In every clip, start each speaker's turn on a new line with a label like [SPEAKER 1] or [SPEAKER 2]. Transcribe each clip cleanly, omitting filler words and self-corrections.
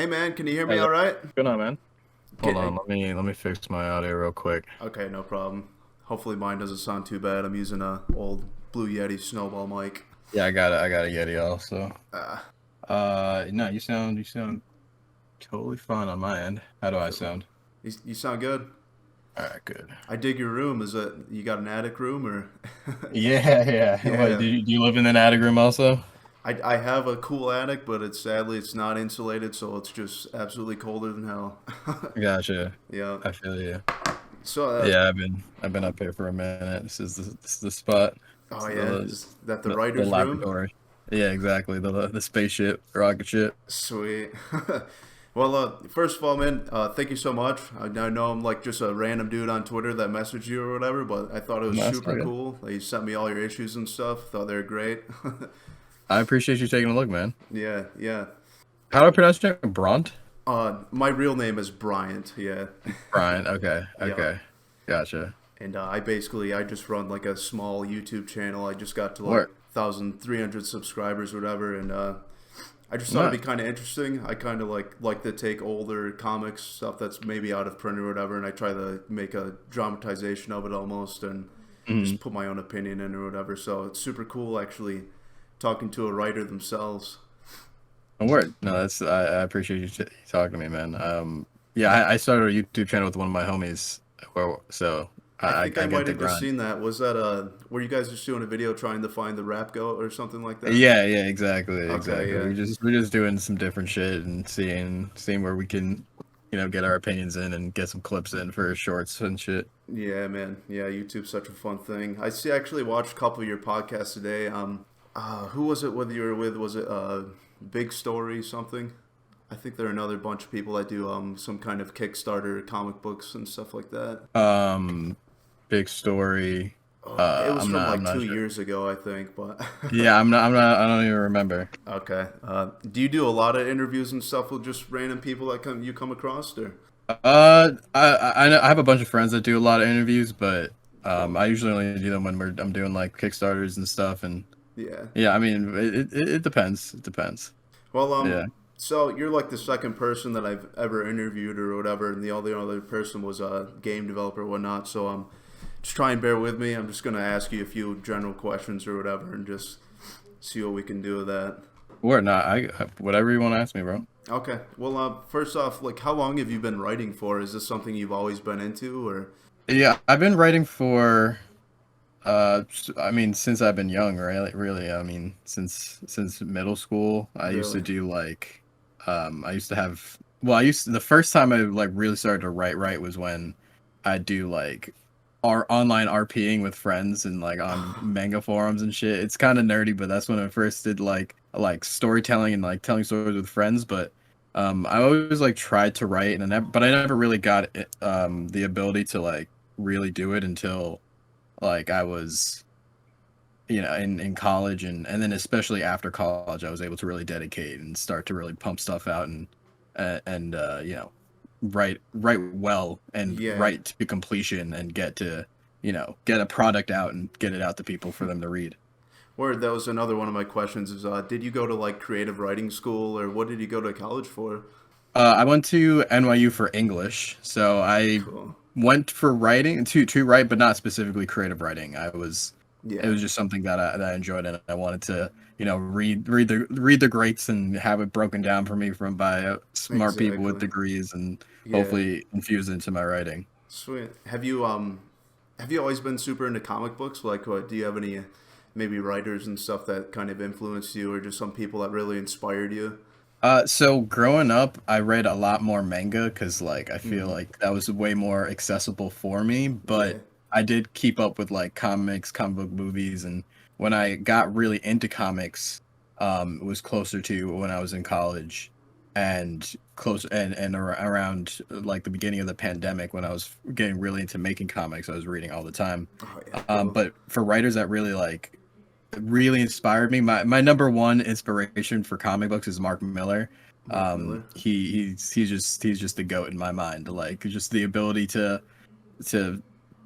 [SPEAKER 1] Hey man, can you hear me
[SPEAKER 2] Hey,
[SPEAKER 1] all right?
[SPEAKER 2] good on, man. Hold
[SPEAKER 1] Can,
[SPEAKER 2] on, let me fix my audio real quick.
[SPEAKER 1] okay, no problem. Hopefully mine doesn't sound too bad. I'm using a old Blue Yeti snowball mic.
[SPEAKER 2] Yeah, I got a Yeti also.
[SPEAKER 1] Uh,
[SPEAKER 2] No, you sound totally fine on my end. How do I
[SPEAKER 1] cool.
[SPEAKER 2] sound?
[SPEAKER 1] You sound good.
[SPEAKER 2] All right, good.
[SPEAKER 1] I dig your room. Is it you got an attic room or?
[SPEAKER 2] Yeah, yeah. What,
[SPEAKER 1] Yeah,
[SPEAKER 2] do you live in an attic room also?
[SPEAKER 1] I have a cool attic, but it's not insulated, so it's just absolutely colder than hell.
[SPEAKER 2] Gotcha.
[SPEAKER 1] Yeah.
[SPEAKER 2] I feel you.
[SPEAKER 1] So
[SPEAKER 2] Yeah, I've been up here for a minute. This is the spot.
[SPEAKER 1] oh
[SPEAKER 2] It's
[SPEAKER 1] yeah,
[SPEAKER 2] the
[SPEAKER 1] is that the
[SPEAKER 2] the
[SPEAKER 1] writer's room?
[SPEAKER 2] laboratory. Yeah, exactly. The spaceship, rocket ship.
[SPEAKER 1] Sweet. Well, first of all, man, thank you so much. I know I'm like just a random dude on Twitter that messaged you or whatever, but I thought it was
[SPEAKER 2] No, that's
[SPEAKER 1] super
[SPEAKER 2] okay.
[SPEAKER 1] cool. That you sent me all your issues and stuff. Thought they were great.
[SPEAKER 2] I appreciate you taking a look, man.
[SPEAKER 1] Yeah, yeah.
[SPEAKER 2] How do I pronounce your name? Bront?
[SPEAKER 1] My real name is Bryant. Yeah,
[SPEAKER 2] Brian. Okay.
[SPEAKER 1] yeah.
[SPEAKER 2] Okay. Gotcha.
[SPEAKER 1] And I just run like a small YouTube channel. I just got to like
[SPEAKER 2] Work.
[SPEAKER 1] 1,300 subscribers, or whatever, and I just thought it'd be
[SPEAKER 2] Nice.
[SPEAKER 1] kind of interesting. I kind of like to take older comics stuff that's maybe out of print or whatever, and I try to make a dramatization of it almost, and
[SPEAKER 2] Mm-hmm.
[SPEAKER 1] just put my own opinion in or whatever. So it's super cool actually talking to a writer themselves.
[SPEAKER 2] Word. No, I appreciate you talking to me, man. Yeah, I started a YouTube channel with one of my homies, so
[SPEAKER 1] I
[SPEAKER 2] I
[SPEAKER 1] think I
[SPEAKER 2] I get
[SPEAKER 1] might
[SPEAKER 2] the
[SPEAKER 1] have just
[SPEAKER 2] grind.
[SPEAKER 1] seen that. Was that were you guys just doing a video trying to find the rap goat or something like that?
[SPEAKER 2] Yeah, yeah, exactly,
[SPEAKER 1] Okay,
[SPEAKER 2] exactly.
[SPEAKER 1] yeah.
[SPEAKER 2] We're just doing some different shit and seeing where we can, get our opinions in and get some clips in for shorts and shit.
[SPEAKER 1] Yeah, man. Yeah, YouTube's such a fun thing. Actually watched a couple of your podcasts today. Who was it? Whether you were with, was it Big Story something? I think there are another bunch of people that do some kind of Kickstarter comic books and stuff like that.
[SPEAKER 2] Um, Big story.
[SPEAKER 1] It was
[SPEAKER 2] I'm
[SPEAKER 1] from
[SPEAKER 2] not
[SPEAKER 1] like
[SPEAKER 2] I'm not
[SPEAKER 1] two
[SPEAKER 2] sure.
[SPEAKER 1] years ago, I think. But
[SPEAKER 2] Yeah, I don't even remember.
[SPEAKER 1] okay. Do you do a lot of interviews and stuff with just random people that you come across, or
[SPEAKER 2] I have a bunch of friends that do a lot of interviews, but
[SPEAKER 1] cool?
[SPEAKER 2] I usually only do them when I'm doing like Kickstarters and stuff, and
[SPEAKER 1] Yeah.
[SPEAKER 2] yeah, I mean it depends. It depends.
[SPEAKER 1] Well,
[SPEAKER 2] Yeah.
[SPEAKER 1] so you're like the second person that I've ever interviewed or whatever, and the other person was a game developer or whatnot. So just try and bear with me. I'm just gonna ask you a few general questions or whatever, and just see what we can do with that.
[SPEAKER 2] Or not. Whatever you want to ask me, bro.
[SPEAKER 1] Okay. Well, first off, like, how long have you been writing for? Is this something you've always been into, or?
[SPEAKER 2] Yeah, I've been writing for I mean since I've been young, right? Really, I mean since middle school. I used to
[SPEAKER 1] Really?
[SPEAKER 2] do like I used to have well, the first time I like really started to write was when I do like our online RPing with friends and like on manga forums and shit. It's kind of nerdy, but that's when I first did like storytelling and like telling stories with friends. But I always like tried to write, and but I never really got the ability to like really do it until like I was in college, and then especially after college I was able to really dedicate and start to really pump stuff out and write well and
[SPEAKER 1] Yeah.
[SPEAKER 2] write to completion and get a product out and get it out to people for them to read.
[SPEAKER 1] Word. That was another one of my questions. Is did you go to like creative writing school, or what did you go to college for?
[SPEAKER 2] I went to NYU for English, so I
[SPEAKER 1] Cool.
[SPEAKER 2] went for writing to write, but not specifically creative writing. It
[SPEAKER 1] Yeah.
[SPEAKER 2] was just something that I enjoyed, and I wanted to read the greats and have it broken down for me from by smart people with
[SPEAKER 1] Exactly.
[SPEAKER 2] degrees, and
[SPEAKER 1] Yeah.
[SPEAKER 2] hopefully infuse it into my writing.
[SPEAKER 1] Sweet. Have you always been super into comic books? Like, what, do you have any maybe writers and stuff that kind of influenced you, or just some people that really inspired you?
[SPEAKER 2] So growing up, I read a lot more manga because like I feel
[SPEAKER 1] Mm,
[SPEAKER 2] like that was way more accessible for me.
[SPEAKER 1] yeah.
[SPEAKER 2] But I did keep up with like comics, comic book movies, and when I got really into comics, it was closer to when I was in college, and close and around like the beginning of the pandemic when I was getting really into making comics. I was reading all the time.
[SPEAKER 1] Oh yeah. Cool.
[SPEAKER 2] But for writers that really inspired me. My number one inspiration for comic books is Mark Miller.
[SPEAKER 1] Mark Miller.
[SPEAKER 2] He's just the goat in my mind. Like just the ability to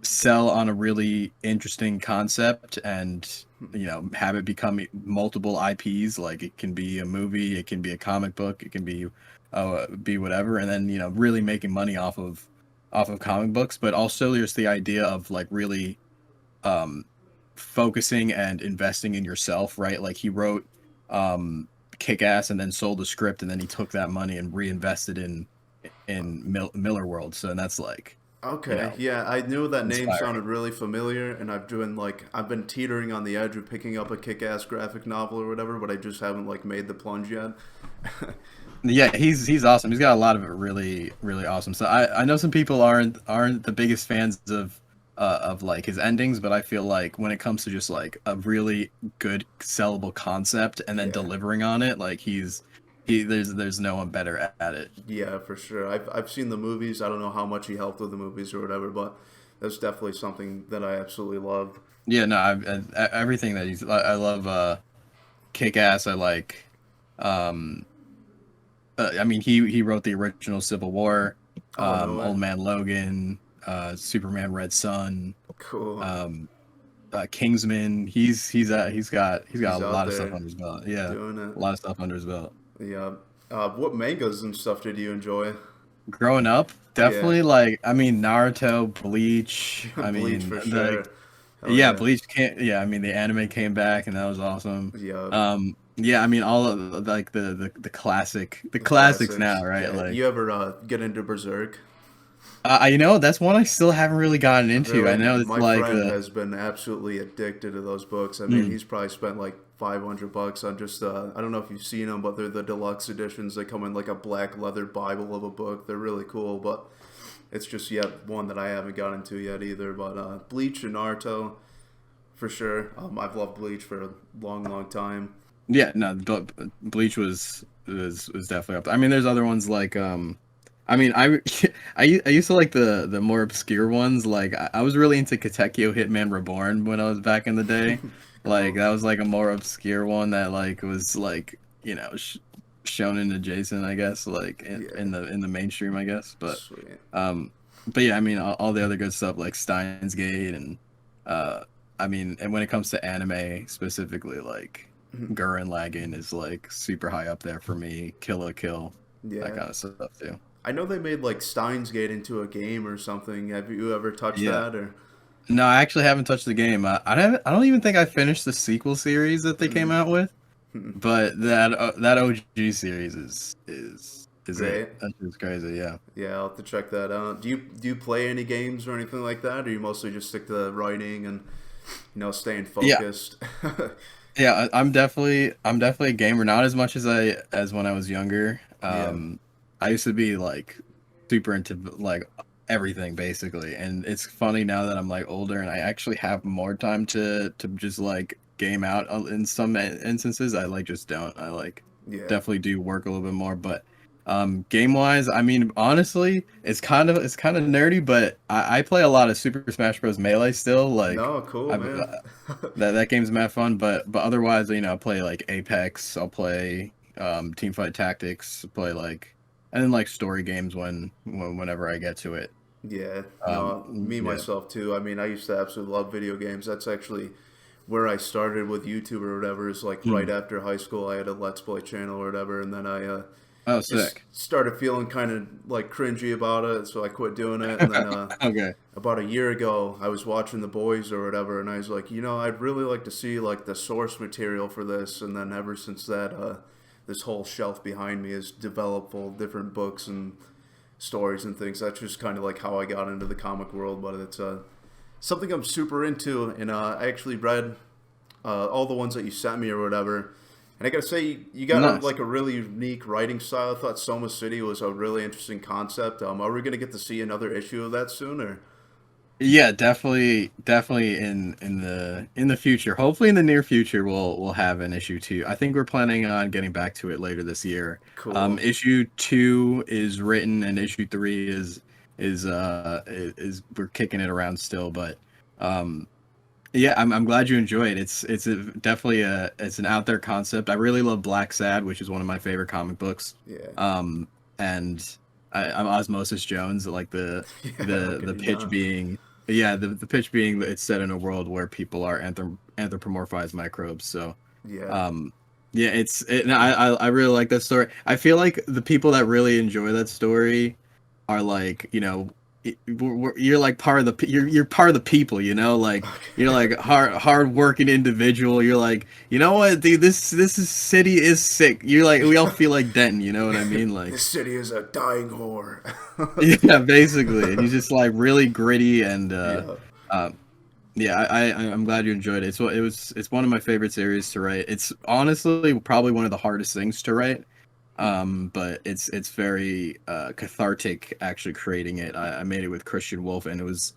[SPEAKER 2] sell on a really interesting concept and have it become multiple IPs. Like it can be a movie, it can be a comic book, it can be be whatever, and then really making money off of comic books, but also just the idea of like really um focusing and investing in yourself, right? Like he wrote Kick Ass and then sold the script, and then he took that money and reinvested in Miller World. So and that's like, you
[SPEAKER 1] Okay,
[SPEAKER 2] know,
[SPEAKER 1] yeah, I knew that name
[SPEAKER 2] inspiring.
[SPEAKER 1] sounded really familiar, and I've been teetering on the edge of picking up a kick-ass graphic novel or whatever, but I just haven't like made the plunge yet.
[SPEAKER 2] Yeah, he's awesome. He's got a lot of really really awesome. So I know some people aren't the biggest fans of like his endings, but I feel like when it comes to just like a really good sellable concept and then
[SPEAKER 1] Yeah,
[SPEAKER 2] delivering on it, like he there's no one better at it.
[SPEAKER 1] yeah, for sure. I've seen the movies. I don't know how much he helped with the movies or whatever, but that's definitely something that I absolutely loved.
[SPEAKER 2] Yeah, no, everything that I love Kick Ass. I like um I mean he wrote the original Civil War,
[SPEAKER 1] Oh no way!
[SPEAKER 2] Old Man Logan, Superman Red Sun,
[SPEAKER 1] Cool.
[SPEAKER 2] um Kingsman. He's got
[SPEAKER 1] He's
[SPEAKER 2] a
[SPEAKER 1] out
[SPEAKER 2] lot of stuff
[SPEAKER 1] there
[SPEAKER 2] under his belt. Yeah,
[SPEAKER 1] doing it.
[SPEAKER 2] a lot of stuff under his belt.
[SPEAKER 1] Yeah. What mangas and stuff did you enjoy?
[SPEAKER 2] Growing up,
[SPEAKER 1] Yeah,
[SPEAKER 2] definitely like I mean Naruto, Bleach. I
[SPEAKER 1] Bleach
[SPEAKER 2] mean
[SPEAKER 1] for
[SPEAKER 2] the
[SPEAKER 1] sure. Hell
[SPEAKER 2] yeah
[SPEAKER 1] yeah.
[SPEAKER 2] Bleach can't yeah I mean the anime came back and that was awesome.
[SPEAKER 1] Yeah,
[SPEAKER 2] Yeah, I mean all of like the the
[SPEAKER 1] the
[SPEAKER 2] classics now,
[SPEAKER 1] classics.
[SPEAKER 2] right?
[SPEAKER 1] Yeah.
[SPEAKER 2] Like
[SPEAKER 1] You ever get into Berserk?
[SPEAKER 2] that's one I still haven't really gotten into. I
[SPEAKER 1] Really,
[SPEAKER 2] know it's
[SPEAKER 1] my
[SPEAKER 2] like
[SPEAKER 1] friend has been absolutely addicted to those books. I mean,
[SPEAKER 2] mm,
[SPEAKER 1] he's probably spent like $500 on just I don't know if you've seen them, but they're the deluxe editions. They come in like a black leather Bible of a book. They're really cool, but it's just yet one that I haven't gotten into yet either. But Bleach and Naruto for sure. I've loved Bleach for a long, long time.
[SPEAKER 2] yeah, no, but Bleach was definitely up there. I mean, there's other ones like I mean, I used to like the more obscure ones. Like I was really into Katekyo Hitman Reborn when I was back in the day. Like
[SPEAKER 1] Cool.
[SPEAKER 2] that was like a more obscure one that like was like shonen adjacent, I guess, like
[SPEAKER 1] Yeah.
[SPEAKER 2] in the mainstream, I guess.
[SPEAKER 1] Sweet.
[SPEAKER 2] Um, but yeah, I mean, all the other good stuff like Steins Gate and uh, I mean, and when it comes to anime specifically, like Gurren Lagann is like super high up there for me. Kill la Kill, that
[SPEAKER 1] Yeah.
[SPEAKER 2] kind of stuff too.
[SPEAKER 1] I know they made like Steins Gate into a game or something. Have you ever touched
[SPEAKER 2] Yeah.
[SPEAKER 1] that or?
[SPEAKER 2] No, I actually haven't touched the game. I don't even think I finished the sequel series that they came out with. But that OG series is it.
[SPEAKER 1] Great.
[SPEAKER 2] That's just crazy. Yeah.
[SPEAKER 1] Yeah, I'll have to check that out. Do you play any games or anything like that, or you mostly just stick to writing and staying
[SPEAKER 2] Yeah.
[SPEAKER 1] focused?
[SPEAKER 2] Yeah, I'm definitely a gamer. Not as much as when I was younger.
[SPEAKER 1] Yeah,
[SPEAKER 2] I used to be like super into like everything basically, and it's funny now that I'm like older and I actually have more time to just like game out in some instances. I like just don't. I like
[SPEAKER 1] yeah.
[SPEAKER 2] definitely do work a little bit more, but game wise, I mean honestly, it's kind of nerdy, but I play a lot of Super Smash Bros. Melee still. Like
[SPEAKER 1] No, cool,
[SPEAKER 2] I've
[SPEAKER 1] man.
[SPEAKER 2] that game's mad fun, but otherwise, I play like Apex, I'll play Teamfight Tactics, play like and then like story games whenever I get to it.
[SPEAKER 1] Yeah, no, me
[SPEAKER 2] Yeah.
[SPEAKER 1] myself too. I mean, I used to absolutely love video games. That's actually where I started with YouTube or whatever. Is like right
[SPEAKER 2] Mm.
[SPEAKER 1] after high school, I had a Let's Play channel or whatever, and then I
[SPEAKER 2] Oh,
[SPEAKER 1] just
[SPEAKER 2] sick.
[SPEAKER 1] started feeling kind of like cringy about it, so I quit doing it. And then
[SPEAKER 2] Okay.
[SPEAKER 1] about a year ago, I was watching The Boys or whatever, and I was like, I'd really like to see like the source material for this. And then ever since that, this whole shelf behind me has developed full of different books and stories and things. That's just kind of like how I got into the comic world, but it's something I'm super into. And I actually read all the ones that you sent me or whatever. And I gotta say, you got
[SPEAKER 2] Nice.
[SPEAKER 1] like a really unique writing style. I thought Soma City was a really interesting concept. Are we gonna get to see another issue of that soon, or?
[SPEAKER 2] Yeah, definitely in the future. Hopefully in the near future we'll have an issue 2. I think we're planning on getting back to it later this year.
[SPEAKER 1] Cool.
[SPEAKER 2] Issue 2 is written and issue 3 is we're kicking it around still, but um yeah, I'm glad you enjoy it. Definitely it's an out there concept. I really love Black Sad, which is one of my favorite comic books.
[SPEAKER 1] Yeah.
[SPEAKER 2] And I'm Osmosis Jones, like
[SPEAKER 1] Yeah. How
[SPEAKER 2] the
[SPEAKER 1] can you
[SPEAKER 2] pitch
[SPEAKER 1] not?
[SPEAKER 2] being yeah the pitch being that it's set in a world where people are anthropomorphized microbes. So
[SPEAKER 1] Yeah.
[SPEAKER 2] um Yeah, no, I really like that story. I feel like the people that really enjoy that story are like, you're like part of you're part of the people, like you're
[SPEAKER 1] Okay.
[SPEAKER 2] like hard working individual. You're like, you know what, dude, city is sick. You're like, we all feel like Denton, you know what I mean? Like,
[SPEAKER 1] This city is a dying whore.
[SPEAKER 2] yeah, basically. And he's just like really gritty and
[SPEAKER 1] Yeah.
[SPEAKER 2] um yeah, I'm glad you enjoyed it. It's one of my favorite series to write. It's honestly probably one of the hardest things to write. But it's very cathartic actually creating it. I made it with Christian Wolf, and it was,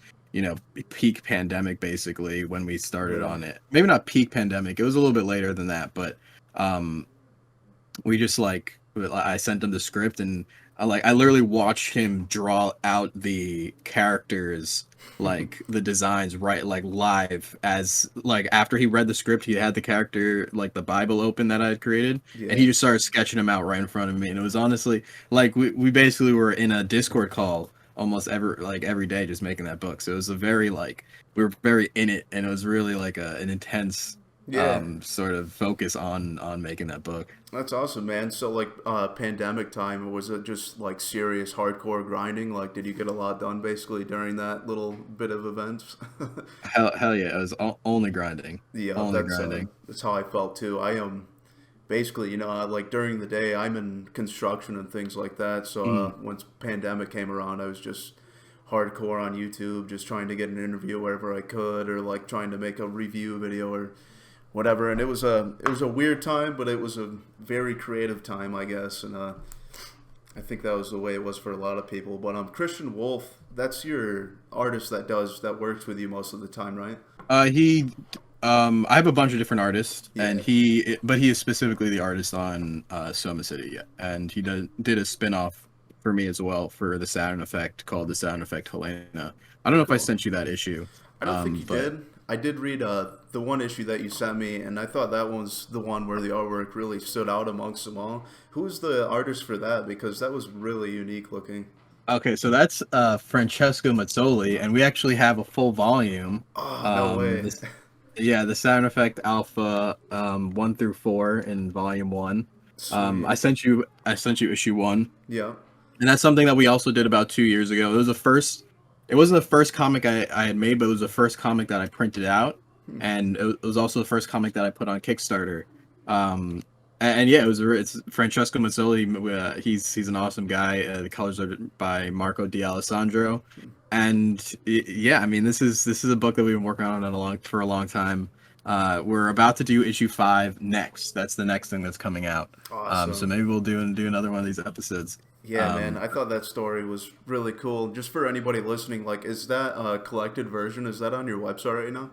[SPEAKER 2] peak pandemic basically when we started
[SPEAKER 1] Yeah.
[SPEAKER 2] on it. Maybe not peak pandemic. It was a little bit later than that, but um we just like I sent him the script, and I literally watched him draw out the characters, like the designs, right, like live, as like after he read the script he had the character, like the Bible open that I had created, and
[SPEAKER 1] Yeah.
[SPEAKER 2] he just started sketching them out right in front of me, and it was honestly like we basically were in a Discord call almost every day just making that book. So it was a very like we were very in it, and it was really like an intense
[SPEAKER 1] Yeah.
[SPEAKER 2] sort of focus on making that book.
[SPEAKER 1] That's awesome, man. So like pandemic time, was it just like serious hardcore grinding? Like did you get a lot done basically during that little bit of events?
[SPEAKER 2] Hell yeah, it was only grinding,
[SPEAKER 1] Yeah,
[SPEAKER 2] only grinding.
[SPEAKER 1] that's how I felt too. I basically, like during the day, I'm in construction and things like that. So
[SPEAKER 2] Mm.
[SPEAKER 1] once pandemic came around, I was just hardcore on YouTube, just trying to get an interview wherever I could, or like trying to make a review video or whatever. And it was a weird time, but it was a very creative time, I guess. And I think that was the way it was for a lot of people. But Christian Wolf, that's your artist that works with you most of the time, right?
[SPEAKER 2] He, I have a bunch of different artists, and
[SPEAKER 1] Yeah.
[SPEAKER 2] but he is specifically the artist on Soma City, yeah. And he did a spin-off for me as well for the Saturn Effect called the Saturn Effect Helena. I don't know if I
[SPEAKER 1] Cool.
[SPEAKER 2] sent you that issue,
[SPEAKER 1] I don't think you
[SPEAKER 2] but
[SPEAKER 1] did. I did read the one issue that you sent me, and I thought that was the one where the artwork really stood out amongst them all. Who's the artist for that? Because that was really unique looking.
[SPEAKER 2] okay, so that's Francesco Mazzoli, and we actually have a full volume.
[SPEAKER 1] Oh, no
[SPEAKER 2] Um,
[SPEAKER 1] way.
[SPEAKER 2] this, yeah, the Sound Effect Alpha 1 through 4 in Volume 1.
[SPEAKER 1] Sweet.
[SPEAKER 2] I sent you issue 1,
[SPEAKER 1] Yeah.
[SPEAKER 2] and that's something that we also did about 2 years ago. It was the first. It wasn't the first comic I had made, but it was the first comic that I printed out, and it was also the first comic that I put on Kickstarter. Um, and yeah, it's Francesco Mazzoli. He's an awesome guy. The colors are by Marco D'Alessandro, and yeah, I mean this is a book that we've been working on for a long time. We're about to do issue 5 next. That's the next thing that's coming out. So
[SPEAKER 1] Awesome.
[SPEAKER 2] maybe we'll do another one of these episodes.
[SPEAKER 1] Yeah, man.
[SPEAKER 2] Um,
[SPEAKER 1] I thought that story was really cool. Just for anybody listening, like, is that a collected version? Is that on your website right now?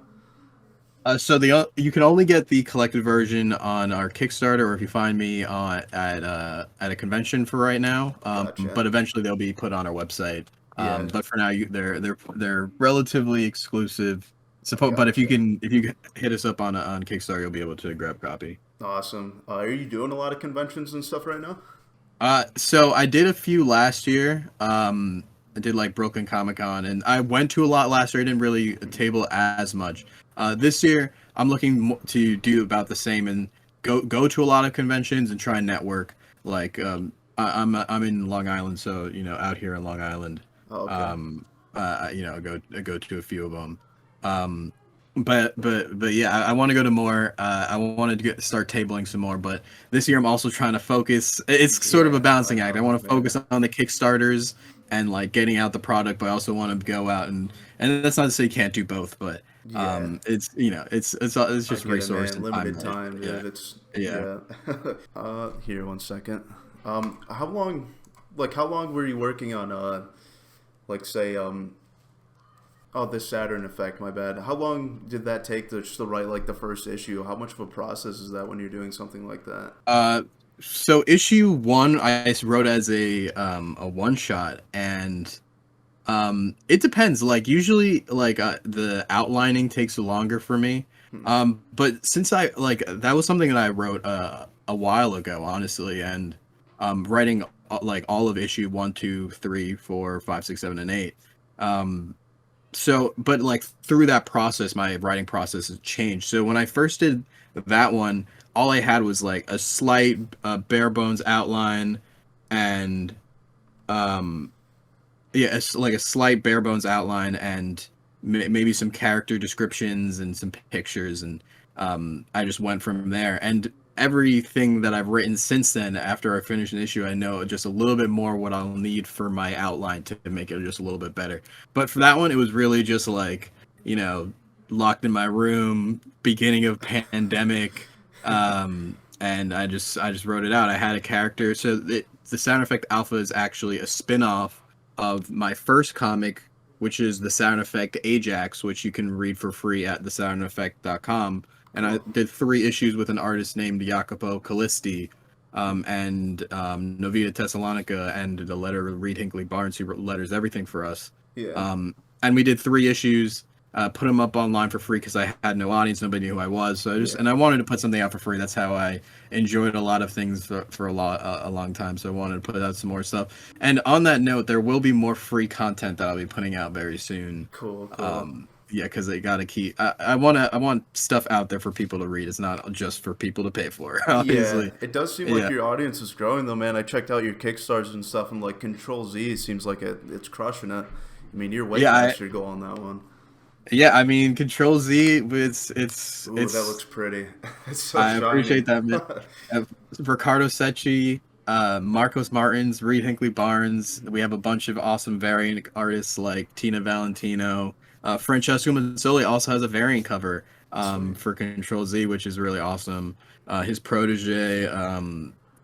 [SPEAKER 2] so you can only get the collected version on our Kickstarter, or if you find me at a convention for right now.
[SPEAKER 1] Gotcha.
[SPEAKER 2] But eventually they'll be put on our website.
[SPEAKER 1] Yeah.
[SPEAKER 2] But for now, they're relatively exclusive. But if
[SPEAKER 1] Gotcha.
[SPEAKER 2] if you hit us up on Kickstarter, you'll be able to grab a copy.
[SPEAKER 1] Awesome. Are you doing a lot of conventions and stuff right now?
[SPEAKER 2] So I did a few last year. I did like Brooklyn Comic Con, and I went to a lot last year. I didn't really table as much. This year, I'm looking to do about the same and go to a lot of conventions and try and network. Like I'm in Long Island, so out here in Long Island,
[SPEAKER 1] Oh, okay.
[SPEAKER 2] um, I go to a few of them. Um, but yeah, I want to go to more. I wanted to start tabling some more, but this year I'm also trying to focus. It's sort of a
[SPEAKER 1] Yeah.
[SPEAKER 2] balancing
[SPEAKER 1] Right
[SPEAKER 2] act. I
[SPEAKER 1] on,
[SPEAKER 2] want to
[SPEAKER 1] man.
[SPEAKER 2] focus on the Kickstarters and like getting out the product, but I also want to go out and that's not to say you can't do both, but
[SPEAKER 1] Yeah.
[SPEAKER 2] it's it's
[SPEAKER 1] I
[SPEAKER 2] just
[SPEAKER 1] get it,
[SPEAKER 2] resource
[SPEAKER 1] man.
[SPEAKER 2] and time,
[SPEAKER 1] Limited
[SPEAKER 2] right?
[SPEAKER 1] time,
[SPEAKER 2] Yeah,
[SPEAKER 1] dude. It's
[SPEAKER 2] yeah.
[SPEAKER 1] yeah. Here, one second. How long, how long were you working on, like, say, oh, this Saturn effect? My bad. How long did that take to write like the first issue? How much of a process is that when you're doing something like that?
[SPEAKER 2] So issue 1 I wrote as a one shot, and it depends. Like usually, like the outlining takes longer for me.
[SPEAKER 1] Hmm.
[SPEAKER 2] But since I like that was something that I wrote a while ago, honestly, and writing like all of issue 1, 2, 3, 4, 5, 6, 7, and 8. Um, So, but like through that process, my writing process has changed. So when I first did that one, all I had was like a slight bare bones outline and um yeah, it's like a slight bare bones outline and maybe some character descriptions and some pictures, and I just went from there. And everything that I've written since then, after I finish an issue, I know just a little bit more what I'll need for my outline to make it just a little bit better. But for that one, it was really just like, you know, locked in my room, beginning of pandemic, and I just wrote it out. I had a character, so the Sound Effect Alpha is actually a spin-off of my first comic, which is the Sound Effect Ajax, which you can read for free at thesoundeffect.com. And I did 3 issues with an artist named Jacopo Callisti, and Novita Thessalonica, and the letter Reed Hinckley Barnes, who wrote letters everything for us.
[SPEAKER 1] Yeah.
[SPEAKER 2] And we did 3 issues, put them up online for free because I had no audience, nobody knew who I was. So and I wanted to put something out for free. That's how I enjoyed a lot of things for a long time. So I wanted to put out some more stuff. And on that note, there will be more free content that I'll be putting out very soon.
[SPEAKER 1] Cool.
[SPEAKER 2] Yeah, because they gotta keep. I want stuff out there for people to read. It's not just for people to pay for. Obviously.
[SPEAKER 1] Yeah, it does seem like your audience is growing though, man. I checked out your Kickstarters and stuff, and like Control-Z seems like it's crushing it. I mean, you're way past your goal on that one.
[SPEAKER 2] Yeah, I mean, Control-Z, it's
[SPEAKER 1] Ooh, that looks pretty. It's so
[SPEAKER 2] I
[SPEAKER 1] shiny.
[SPEAKER 2] appreciate that, man. Ricardo Secchi, Marcos Martins, Reed Hinckley Barnes. We have a bunch of awesome variant artists like Tina Valentino. Francesco Mazzoli also has a variant cover for Control-Z, which is really awesome. His protege,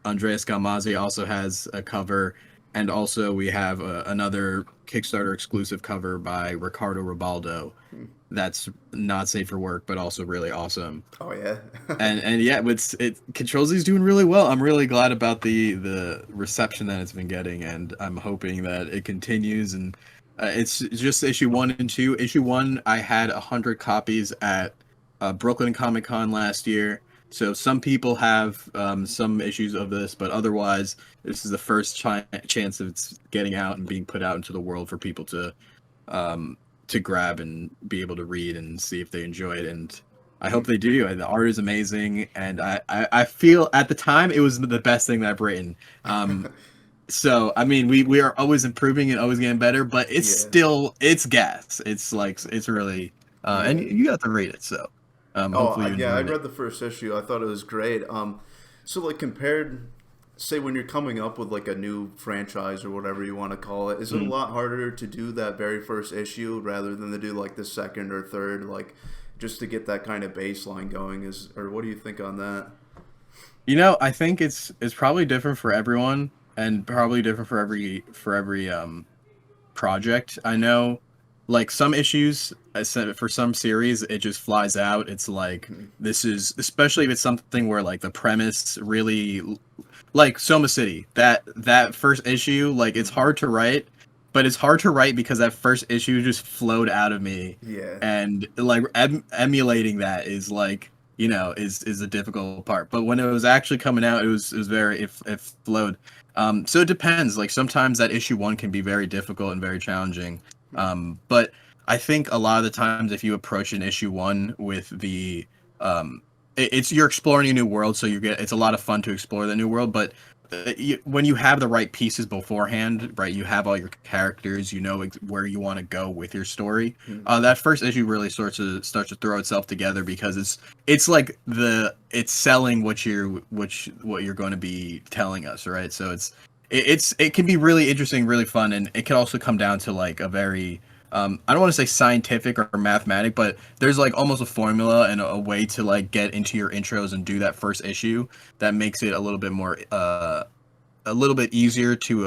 [SPEAKER 2] Andreas Galmazzi, also has a cover. And also we have another Kickstarter exclusive cover by Ricardo Ribaldo. That's not safe for work, but also really awesome.
[SPEAKER 1] Oh yeah.
[SPEAKER 2] and yeah, Control-Z is doing really well. I'm really glad about the reception that it's been getting, and I'm hoping that it continues. And it's just issue 1 and 2. Issue 1, I had 100 copies at Brooklyn Comic Con last year. So some people have some issues of this, but otherwise, this is the first chance of it's getting out and being put out into the world for people to grab and be able to read and see if they enjoy it. And I hope they do. The art is amazing, and I feel at the time it was the best thing that I've written. So I mean, we are always improving and always getting better, but it's gas. It's like it's really and you got to read it, so. Hopefully
[SPEAKER 1] I read the first issue. I thought it was great. So like compared, say when you're coming up with like a new franchise or whatever you want to call it, is it a lot harder to do that very first issue rather than to do like the second or third, like just to get that kind of baseline going? Or what do you think on that?
[SPEAKER 2] You know, I think it's probably different for everyone and probably different for every project. I know. Like some issues, I said for some series, it just flies out. It's like this is, especially if it's something where like the premise really, like Soma City, that first issue, like it's hard to write, but it's hard to write because that first issue just flowed out of me.
[SPEAKER 1] Yeah.
[SPEAKER 2] And like emulating that is like, you know, is a difficult part. But when it was actually coming out, it was very it flowed. So it depends. Like sometimes that issue 1 can be very difficult and very challenging. But I think a lot of the times if you approach an issue 1 with the you're exploring a new world, so it's a lot of fun to explore the new world, but when you have the right pieces beforehand, right, you have all your characters, you know where you want to go with your story. That first issue really starts to throw itself together because it's like it's selling what you're going to be telling us, right? So it can be really interesting, really fun, and it can also come down to like a very I don't want to say scientific or mathematic, but there's like almost a formula and a way to like get into your intros and do that first issue that makes it a little bit more a little bit easier to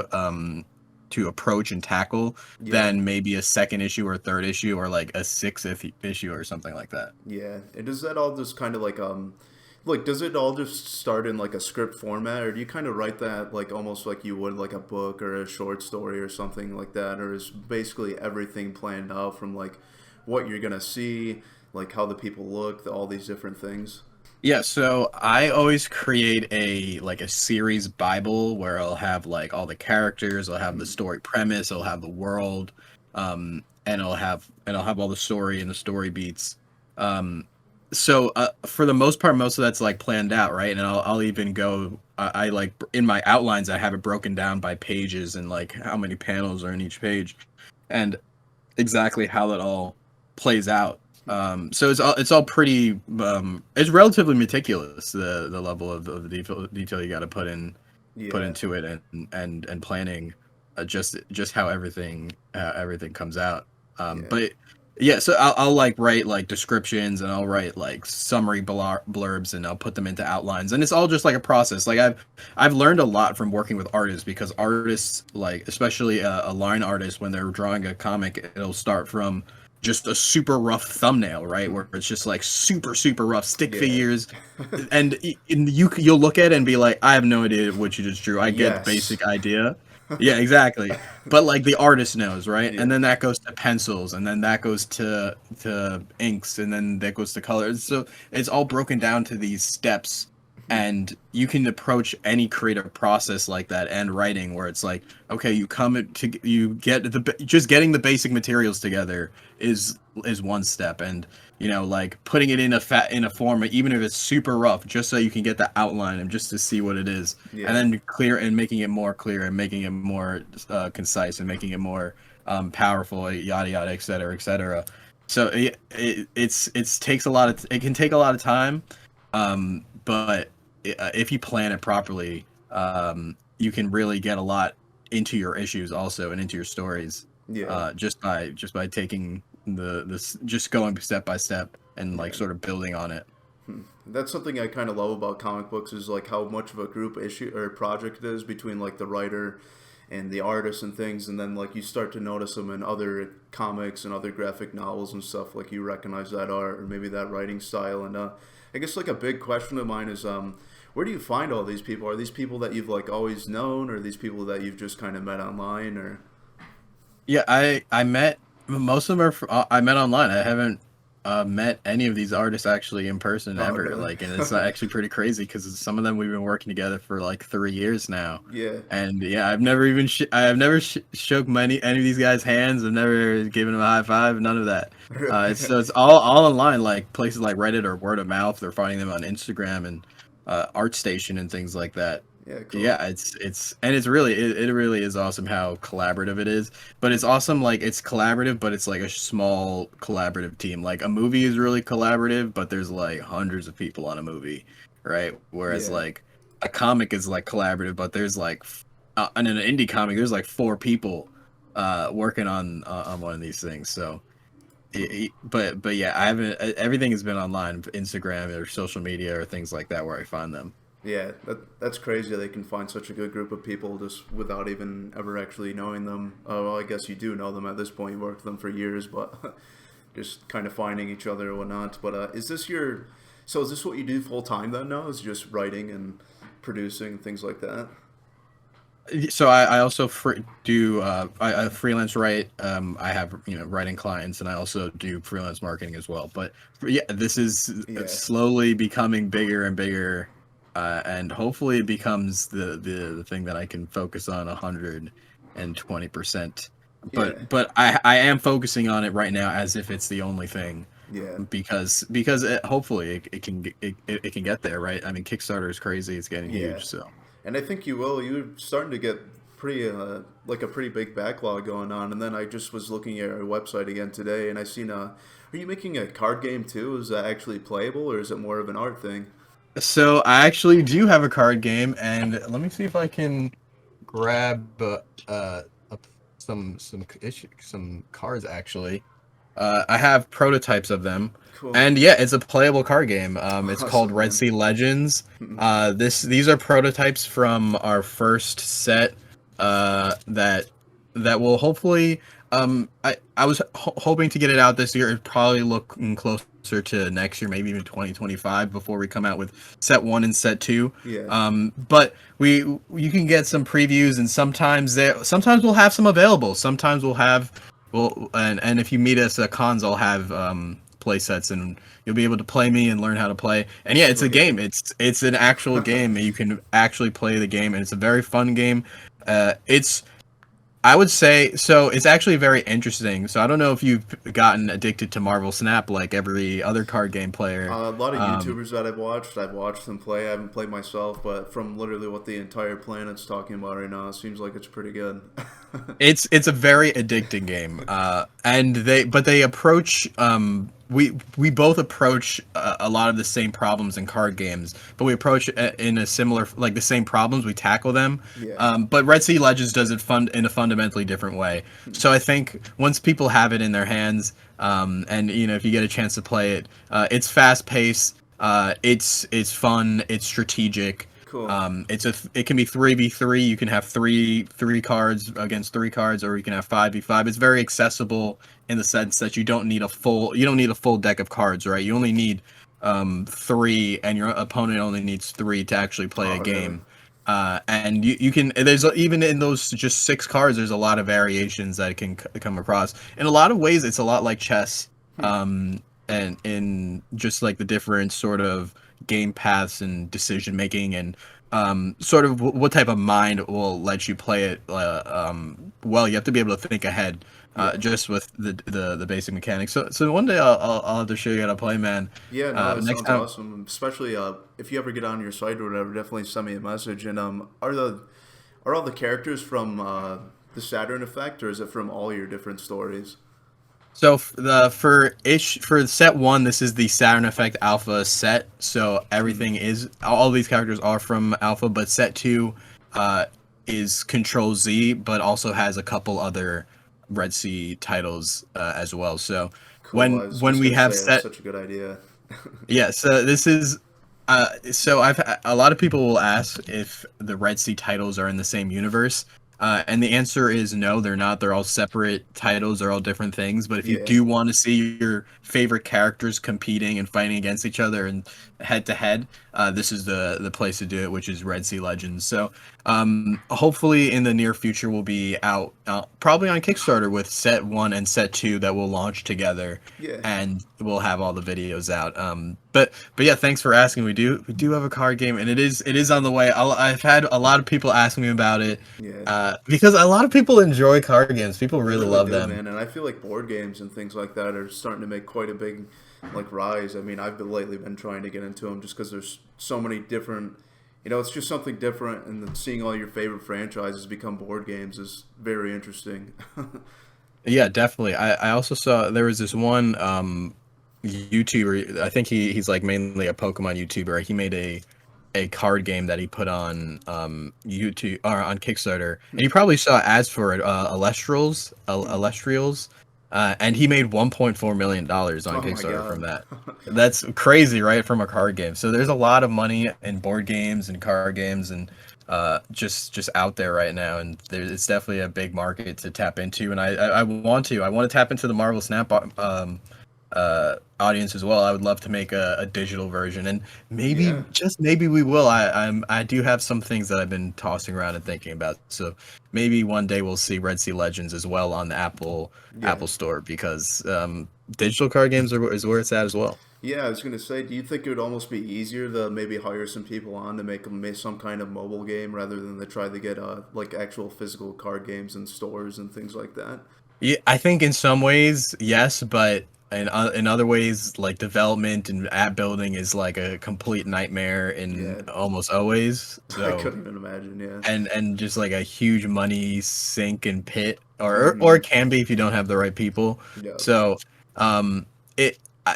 [SPEAKER 2] approach and tackle than maybe a second issue or third issue or like a 6th issue or something like that.
[SPEAKER 1] Yeah, and does that all just kind of like does it all just start in like a script format, or do you kind of write that like almost like you would like a book or a short story or something like that, or is basically everything planned out from like what you're gonna see, like how the people look, all these different things?
[SPEAKER 2] Yeah, so I always create a series Bible where I'll have like all the characters, I'll have the story premise, I'll have the world, and I'll have all the story and the story beats. So for the most part, most of that's like planned out, right? And I'll even go. I like in my outlines, I have it broken down by pages and like how many panels are in each page, and exactly how that all plays out. So it's all pretty. It's relatively meticulous, the level of detail you got to put
[SPEAKER 1] Yeah,
[SPEAKER 2] into it, and planning, just how everything comes out.
[SPEAKER 1] yeah,
[SPEAKER 2] But yeah, so I'll like write like descriptions, and I'll write like summary blurbs, and I'll put them into outlines, and it's all just like a process. Like I've learned a lot from working with artists, because artists, like especially a line artist, when they're drawing a comic, it'll start from just a super rough thumbnail, right, where it's just like super rough stick
[SPEAKER 1] yeah.
[SPEAKER 2] figures, and you'll look at it and be like, I have no idea what you just drew. I get the
[SPEAKER 1] Yes.
[SPEAKER 2] basic idea. Yeah, exactly. But like the artist knows, right?
[SPEAKER 1] Yeah.
[SPEAKER 2] And then that goes to pencils, and then that goes to inks, and then that goes to colors. So it's all broken down to these steps, and you can approach any creative process like that, and writing, where it's like, okay, you get just getting the basic materials together is one step, and like putting it in a form, even if it's super rough, just so you can get the outline and just to see what it is, and
[SPEAKER 1] Yeah.
[SPEAKER 2] then clear and making it more clear, and making it more concise, and making it more powerful, yada yada, etc., etc. So it's takes a lot of it can take a lot of time, but if you plan it properly, you can really get a lot into your issues also, and into your stories,
[SPEAKER 1] Yeah.
[SPEAKER 2] just by taking this just going step by step, and like
[SPEAKER 1] Yeah.
[SPEAKER 2] sort of building on it.
[SPEAKER 1] That's something I kind of love about comic books, is like how much of a group issue or project it is between like the writer and the artist and things, and then like you start to notice them in other comics and other graphic novels and stuff. Like you recognize that art or maybe that writing style. And I guess like a big question of mine is, where do you find all these people? Are these people that you've like always known, or are these people that you've just kind of met online, or?
[SPEAKER 2] Yeah, I met most of them I met online. I haven't met any of these artists actually in person
[SPEAKER 1] Oh,
[SPEAKER 2] ever.
[SPEAKER 1] really?
[SPEAKER 2] Like, and it's actually pretty crazy, because some of them we've been working together for like 3 years now.
[SPEAKER 1] Yeah.
[SPEAKER 2] And yeah, I've never even I've never shook any of these guys' hands. I've never given them a high five. None of that.
[SPEAKER 1] Really?
[SPEAKER 2] It's all online, like places like Reddit or word of mouth. They're finding them on Instagram and ArtStation and things like that.
[SPEAKER 1] Yeah. Cool.
[SPEAKER 2] Yeah, it's really it really is awesome how collaborative it is. But it's awesome, like it's collaborative, but it's like a small collaborative team. Like a movie is really collaborative, but there's like hundreds of people on a movie, right? Whereas
[SPEAKER 1] Yeah.
[SPEAKER 2] like a comic is like collaborative, but there's like in an indie comic, there's like four people working on one of these things. So but yeah, I haven't everything has been online, Instagram or social media or things like that, where I find them.
[SPEAKER 1] Yeah, that's crazy. They can find such a good group of people just without even ever actually knowing them. Oh, well, I guess you do know them at this point. You worked with them for years, but just kind of finding each other or whatnot. But is this your? So is this what you do full time then? Now is just writing and producing things like that?
[SPEAKER 2] So I also do I freelance write. I have writing clients, and I also do freelance marketing as well. But yeah, this is
[SPEAKER 1] Yeah,
[SPEAKER 2] slowly becoming bigger and bigger, and hopefully it becomes the thing that I can focus on 120%.
[SPEAKER 1] yeah,
[SPEAKER 2] But I am focusing on it right now as if it's the only thing,
[SPEAKER 1] yeah,
[SPEAKER 2] because hopefully it can get there, right? I mean, Kickstarter is crazy; it's getting
[SPEAKER 1] yeah.
[SPEAKER 2] huge. So
[SPEAKER 1] And I think you will. You're starting to get pretty like a pretty big backlog going on. And then I just was looking at your website again today, and I seen a. Are you making a card game too? Is that actually playable, or is it more of an art thing?
[SPEAKER 2] So I actually do have a card game, and let me see if I can grab some cards actually. I have prototypes of them,
[SPEAKER 1] Cool.
[SPEAKER 2] and yeah, it's a playable card game. It's called
[SPEAKER 1] Awesome,
[SPEAKER 2] Red
[SPEAKER 1] man.
[SPEAKER 2] Sea Legends. These are prototypes from our first set. That will hopefully. I was hoping to get it out this year. It's probably looking closer to next year, maybe even 2025, before we come out with set 1 and set 2.
[SPEAKER 1] Yeah.
[SPEAKER 2] But you can get some previews, and sometimes we'll have some available. Sometimes we'll have and if you meet us at cons, I'll have play sets, and you'll be able to play me and learn how to play. And yeah, it's a
[SPEAKER 1] Sweet.
[SPEAKER 2] game. It's an actual game, and you can actually play the game, and it's a very fun game. It's I would say so. It's actually very interesting. So I don't know if you've gotten addicted to Marvel Snap like every other card game player.
[SPEAKER 1] A lot of
[SPEAKER 2] Um,
[SPEAKER 1] YouTubers that I've watched them play. I haven't played myself, but from literally what the entire planet's talking about right now, it seems like it's pretty good.
[SPEAKER 2] it's a very addicting game, and they approach we both approach a lot of the same problems in card games, but we approach it in a similar, like the same problems, we tackle them.
[SPEAKER 1] Yeah.
[SPEAKER 2] But Red Sea Legends does it in a fundamentally different way. So I think once people have it in their hands, and if you get a chance to play it, it's fast paced, it's fun, it's strategic.
[SPEAKER 1] Cool.
[SPEAKER 2] It can be 3v3. You can have three cards against three cards, or you can have 5v5. It's very accessible in the sense that you don't need a full deck of cards, right? You only need three, and your opponent only needs three to actually play
[SPEAKER 1] Oh,
[SPEAKER 2] a
[SPEAKER 1] really?
[SPEAKER 2] game. And you can even in those just six cards, there's a lot of variations that it can come across. In a lot of ways, it's a lot like chess. And in just like the different sort of game paths and decision making, and sort of what type of mind will let you play it. Well, you have to be able to think ahead,
[SPEAKER 1] Yeah.
[SPEAKER 2] just with the basic mechanics. So one day I'll have to show you how to play, man.
[SPEAKER 1] Yeah, no, that
[SPEAKER 2] Next
[SPEAKER 1] sounds
[SPEAKER 2] time.
[SPEAKER 1] awesome. Especially if you ever get on your site or whatever, definitely send me a message. And are all the characters from the Saturn effect, or is it from all your different stories?
[SPEAKER 2] So for set one, this is the Saturn Effect Alpha set. So everything is all these characters are from Alpha, but set two is Control-Z, but also has a couple other Red Sea titles as well. So
[SPEAKER 1] Cool.
[SPEAKER 2] when
[SPEAKER 1] I was
[SPEAKER 2] when
[SPEAKER 1] just
[SPEAKER 2] we
[SPEAKER 1] gonna
[SPEAKER 2] have
[SPEAKER 1] say that's
[SPEAKER 2] set
[SPEAKER 1] such a good idea.
[SPEAKER 2] yeah, so this is so I've a lot of people will ask if the Red Sea titles are in the same universe. And the answer is no, they're not. They're all separate titles. They're all different things. But if you
[SPEAKER 1] Yeah.
[SPEAKER 2] do want to see your favorite characters competing and fighting against each other and head to head, this is the place to do it, which is Red Sea Legends. So hopefully in the near future we'll be out probably on Kickstarter with set one and set two that will launch together,
[SPEAKER 1] Yeah.
[SPEAKER 2] and we'll have all the videos out. But yeah, thanks for asking. We do have a card game, and it is on the way. I've had a lot of people ask me about it,
[SPEAKER 1] Yeah.
[SPEAKER 2] because a lot of people enjoy card games. People
[SPEAKER 1] They
[SPEAKER 2] really
[SPEAKER 1] really
[SPEAKER 2] love
[SPEAKER 1] do,
[SPEAKER 2] them.
[SPEAKER 1] man. And I feel like board games and things like that are starting to make quite a big rise. I mean, lately been trying to get into them just because there's so many different. It's just something different, and then seeing all your favorite franchises become board games is very interesting.
[SPEAKER 2] Yeah, definitely. I also saw there was this one YouTuber. I think he's like mainly a Pokemon YouTuber. He made a card game that he put on YouTube or on Kickstarter, and you probably saw ads for it, Alestrials, and he made $1.4 million on
[SPEAKER 1] Oh my
[SPEAKER 2] Kickstarter from
[SPEAKER 1] god.
[SPEAKER 2] that. That's crazy, right? From a card game. So there's a lot of money in board games and card games, and just out there right now, and it's definitely a big market to tap into. And I want to tap into the Marvel Snap audience as well. I would love to make a digital version, and maybe,
[SPEAKER 1] Yeah.
[SPEAKER 2] just maybe, we will. I do have some things that I've been tossing around and thinking about. So maybe one day we'll see Red Sea Legends as well on the
[SPEAKER 1] Yeah.
[SPEAKER 2] Apple Store, because digital card games is where it's at as well.
[SPEAKER 1] Yeah, I was gonna say, do you think it would almost be easier to maybe hire some people on to make some kind of mobile game rather than to try to get like actual physical card games in stores and things like that?
[SPEAKER 2] Yeah, I think in some ways, yes, but in other ways, like development and app building is like a complete nightmare in
[SPEAKER 1] Yeah,
[SPEAKER 2] almost always.
[SPEAKER 1] I
[SPEAKER 2] So
[SPEAKER 1] couldn't even imagine. Yeah.
[SPEAKER 2] and just like a huge money sink and pit, or
[SPEAKER 1] Mm-hmm.
[SPEAKER 2] it can be if you don't have the right people.
[SPEAKER 1] Yeah.
[SPEAKER 2] So um it I-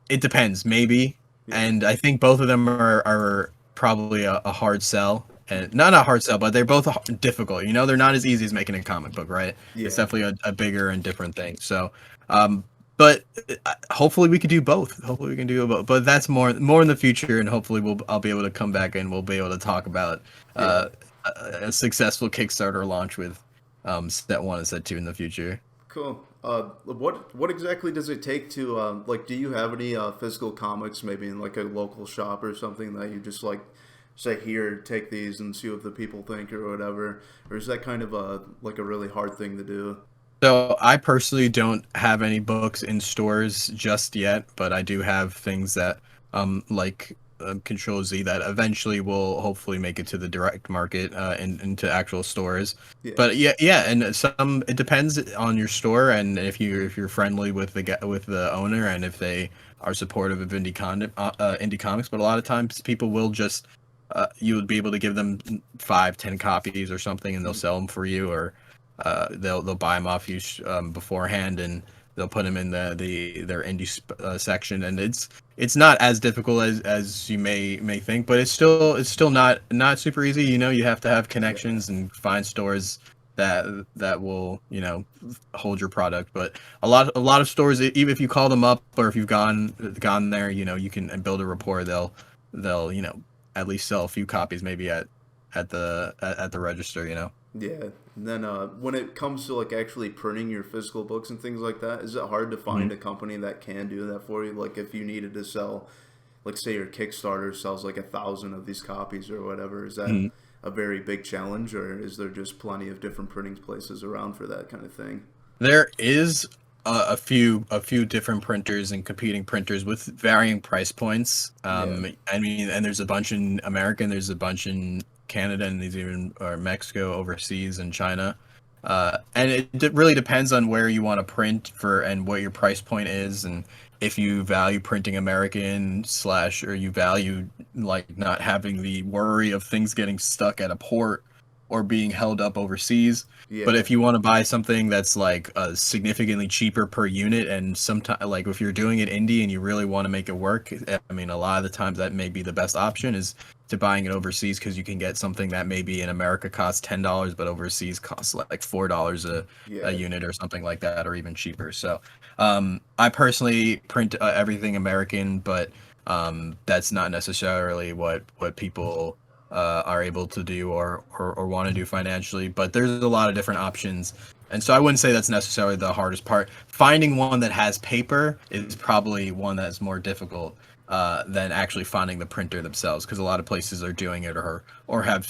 [SPEAKER 2] it depends, maybe.
[SPEAKER 1] Yeah.
[SPEAKER 2] And I think both of them are probably a hard sell, and not a hard sell, but they're both difficult. They're not as easy as making a comic book, right? It's
[SPEAKER 1] Yeah.
[SPEAKER 2] definitely a bigger and different thing. So but hopefully we could do both. Hopefully we can do both. But that's more in the future, and hopefully I'll be able to come back and we'll be able to talk about
[SPEAKER 1] Yeah.
[SPEAKER 2] a successful Kickstarter launch with set one and set two in the future.
[SPEAKER 1] Cool. What exactly does it take to like? Do you have any physical comics, maybe in like a local shop or something that you just like say here, take these and see what the people think or whatever, or is that kind of a really hard thing to do?
[SPEAKER 2] So I personally don't have any books in stores just yet, but I do have things that like Control Z that eventually will hopefully make it to the direct market and into actual stores.
[SPEAKER 1] Yeah.
[SPEAKER 2] But yeah, and some it depends on your store and if you're friendly with the owner and if they are supportive of indie comics. But a lot of times people will just you would be able to give them 5-10 copies or something, and they'll sell them for you, or they'll buy them off you beforehand, and they'll put them in their indie section, and it's not as difficult as you may think, but it's still not super easy. You have to have
[SPEAKER 1] Yeah.
[SPEAKER 2] connections and find stores that will hold your product. But a lot of stores, even if you call them up or if you've gone there, you can build a rapport. They'll at least sell a few copies maybe at the register.
[SPEAKER 1] Yeah. And then when it comes to like actually printing your physical books and things like that, is it hard to
[SPEAKER 2] Mhm.
[SPEAKER 1] find a company that can do that for you? Like if you needed to sell, like say your Kickstarter sells like 1,000 of these copies or whatever, is that
[SPEAKER 2] Mhm.
[SPEAKER 1] a very big challenge, or is there just plenty of different printing places around for that kind of thing?
[SPEAKER 2] There is a few different printers and competing printers with varying price points.
[SPEAKER 1] Yeah.
[SPEAKER 2] I mean, and there's a bunch in America, and there's a bunch in Canada, and there's even or Mexico, overseas, and China. And it really depends on where you want to print for and what your price point is, and if you value printing American slash or you value like not having the worry of things getting stuck at a port or being held up overseas. But
[SPEAKER 1] Yeah.
[SPEAKER 2] if you want to buy something that's like significantly cheaper per unit, and sometimes like if you're doing it indie and you really want to make it work, I mean, a lot of the times that may be the best option is to buying it overseas because you can get something that maybe in America costs $10, but overseas costs like $4 a
[SPEAKER 1] Yeah.
[SPEAKER 2] unit or something like that, or even cheaper. So, I personally print everything American, but that's not necessarily what people are able to do or want to do financially. But there's a lot of different options. And so I wouldn't say that's necessarily the hardest part. Finding one that has paper is probably one that's more difficult than actually finding the printer themselves, because a lot of places are doing it or have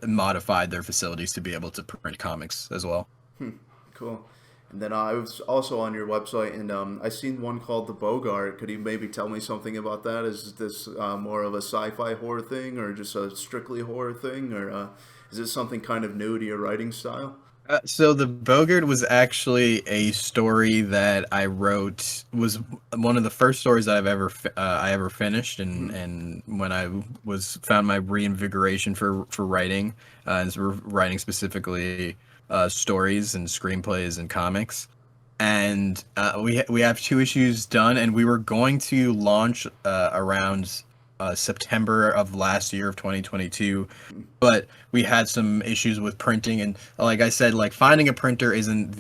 [SPEAKER 2] modified their facilities to be able to print comics as well.
[SPEAKER 1] Hmm, cool. And then I was also on your website, and I seen one called the Bogart. Could you maybe tell me something about that? Is this more of a sci-fi horror thing, or just a strictly horror thing, or is it something kind of new to your writing style?
[SPEAKER 2] So the Bogart was actually a story that I wrote, was one of the first stories that I ever finished,
[SPEAKER 1] Hmm.
[SPEAKER 2] and when I was found my reinvigoration for writing, and so writing specifically stories and screenplays and comics. And we have 2 issues done, and we were going to launch around September of last year of 2022, but we had some issues with printing, and like I said, like finding a printer isn't